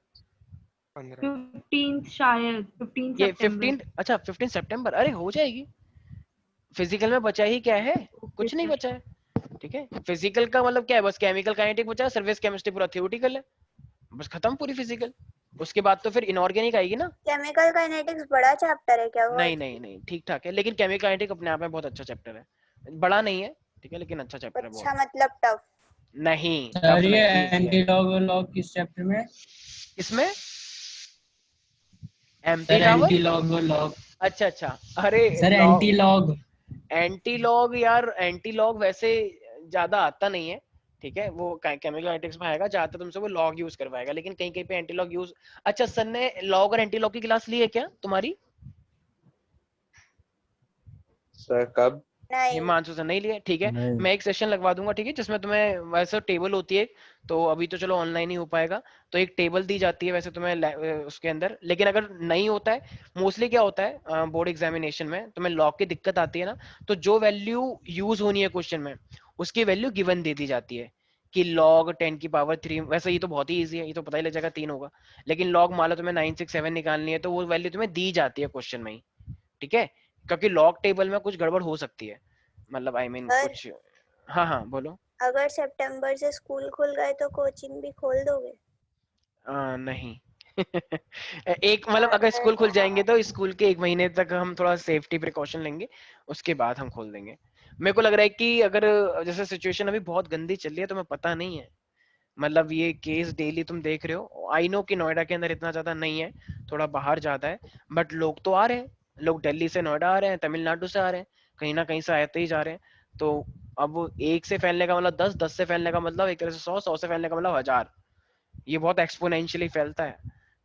15th शायद 15 ये सितंबर 15, अच्छा 15 सितंबर, अरे हो जाएगी। फिजिकल में बचा ही क्या है, कुछ नहीं बचा है। ठीक है, फिजिकल का मतलब क्या है, बस केमिकल काइनेटिक बचा है, सर्फेस केमिस्ट्री पूरा थ्योरेटिकल है, बस खत्म पूरी फिजिकल। उसके बाद तो फिर इनऑर्गेनिक आएगी ना। केमिकल काइनेटिक्स बड़ा चैप्टर है क्या वो? नहीं नहीं नहीं, ठीक ठाक है, लेकिन केमिकल काइनेटिक अपने आप में बहुत अच्छा चैप्टर है, बड़ा नहीं है ठीक है, लेकिन अच्छा चैप्टर है अच्छा बहुत। मतलब टफ? नहीं सर टफ ये नहीं, easy है। एंटी लॉग लॉग किस चैप्टर में? इसमें empty sir tower, anti log log. अच्छा अच्छा, अरे sir anti log. Anti log यार, एंटी लॉग वैसे ज्यादा आता नहीं है, ठीक है, वो केमिकल काइनेटिक्स में आएगा, ज्यादा तुमसे वो लॉग यूज करवाएगा, लेकिन कहीं कहीं पे एंटी लॉग यूज। अच्छा सर ने लॉग और एंटी लॉग की क्लास ली है क्या तुम्हारी? सर कब? हिमांशु सर नहीं लिया, ठीक है, नहीं। मैं एक सेशन लगवा दूंगा, ठीक है, जिसमें तुम्हें वैसे टेबल होती है, तो अभी तो चलो ऑनलाइन ही हो पाएगा, तो एक टेबल दी जाती है वैसे तुम्हें उसके अंदर, लेकिन अगर नहीं होता है, मोस्टली क्या होता है बोर्ड एग्जामिनेशन में तुम्हें लॉग की दिक्कत आती है ना, तो जो वैल्यू यूज होनी है क्वेश्चन में उसकी वैल्यू गिवन दे दी जाती है, कि log 10 की पावर 3, वैसे ये तो बहुत ही इजी है, ये तो पता ही लग जाएगा 3 होगा, लेकिन log मान लो तुम्हें 967 निकालनी है, तो वो वैल्यू तुम्हें दी जाती है क्वेश्चन में ही, ठीक है, क्योंकि लॉग टेबल में कुछ गड़बड़ हो सकती है, मतलब आई मीन कुछ। हाँ हाँ बोलो। अगर सितंबर से स्कूल खुल गए तो कोचिंग भी खोल दोगे? नहीं एक मतलब अगर स्कूल खुल जाएंगे तो स्कूल के 1 महीने तक हम थोड़ा सेफ्टी प्रिकॉशन लेंगे, उसके बाद हम खोल देंगे। मेरे को लग रहा है कि अगर जैसे सिचुएशन अभी बहुत गंदी चल रही है, तो मैं पता नहीं है, मतलब ये केस डेली तुम देख रहे हो, आई नो कि नोएडा के अंदर इतना ज्यादा नहीं है, थोड़ा बाहर ज्यादा है, बट लोग तो आ रहे हैं, लोग दिल्ली से नोएडा आ रहे हैं, तमिलनाडु से आ रहे हैं, कहीं ना कहीं से आते ही जा रहे हैं, तो अब एक से फैलने का मतलब 10, 10 से फैलने का मतलब एक तरह से 100, 100 से फैलने का मतलब 1000, ये बहुत एक्सपोनेंशियली फैलता है,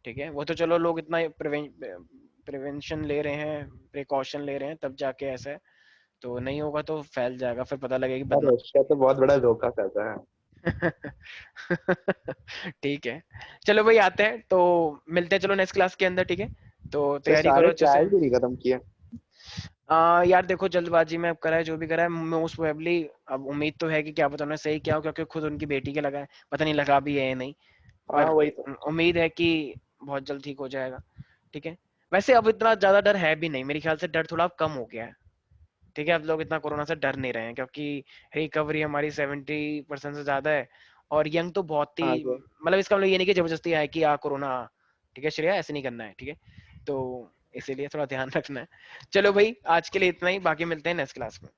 ठीक है, वो तो चलो लोग इतना प्रिवेंशन ले रहे हैं, प्रिकॉशन ले रहे हैं, तब जाके ऐसा है, तो नहीं होगा तो फैल जाएगा, फिर पता लगेगा कि बदनाम। रशिया तो बहुत बड़ा धोखा करता है। ठीक है, चलो भाई आते हैं, तो मिलते हैं चलो नेक्स्ट क्लास के अंदर, ठीक है, तो तो तैयारी सारे करो अच्छे से। ट्रायल भी नहीं खत्म किए? यार देखो जल्दबाजी में अब करा है जो भी करा है, मोस्ट प्रोबेबली अब उम्मीद तो है कि क्या पता उन्होंने सही किया हो, क्योंकि खुद उनकी बेटी के लगा है, पता नहीं लगा भी है या नहीं, हाँ पर वही तो। उम्मीद है कि बहुत जल्द ठीक हो जाएगा, ठीक है। वैसे अब इतना ज्यादा डर है भी नहीं, मेरे ख्याल से डर थोड़ा कम हो गया है, ठीक है, अब लोग इतना कोरोना से डर नहीं रहे हैं, क्योंकि रिकवरी हमारी 70% से ज्यादा है, और यंग तो बहुत ही, हाँ सर। मतलब इसका मतलब ये नहीं कि जबरदस्ती आए कि कोरोना, ठीक है श्रेया, ऐसे नहीं करना है, ठीक है, तो इसीलिए थोड़ा ध्यान रखना है। चलो भाई आज के लिए इतना ही, बाकी मिलते हैं नेक्स्ट क्लास में।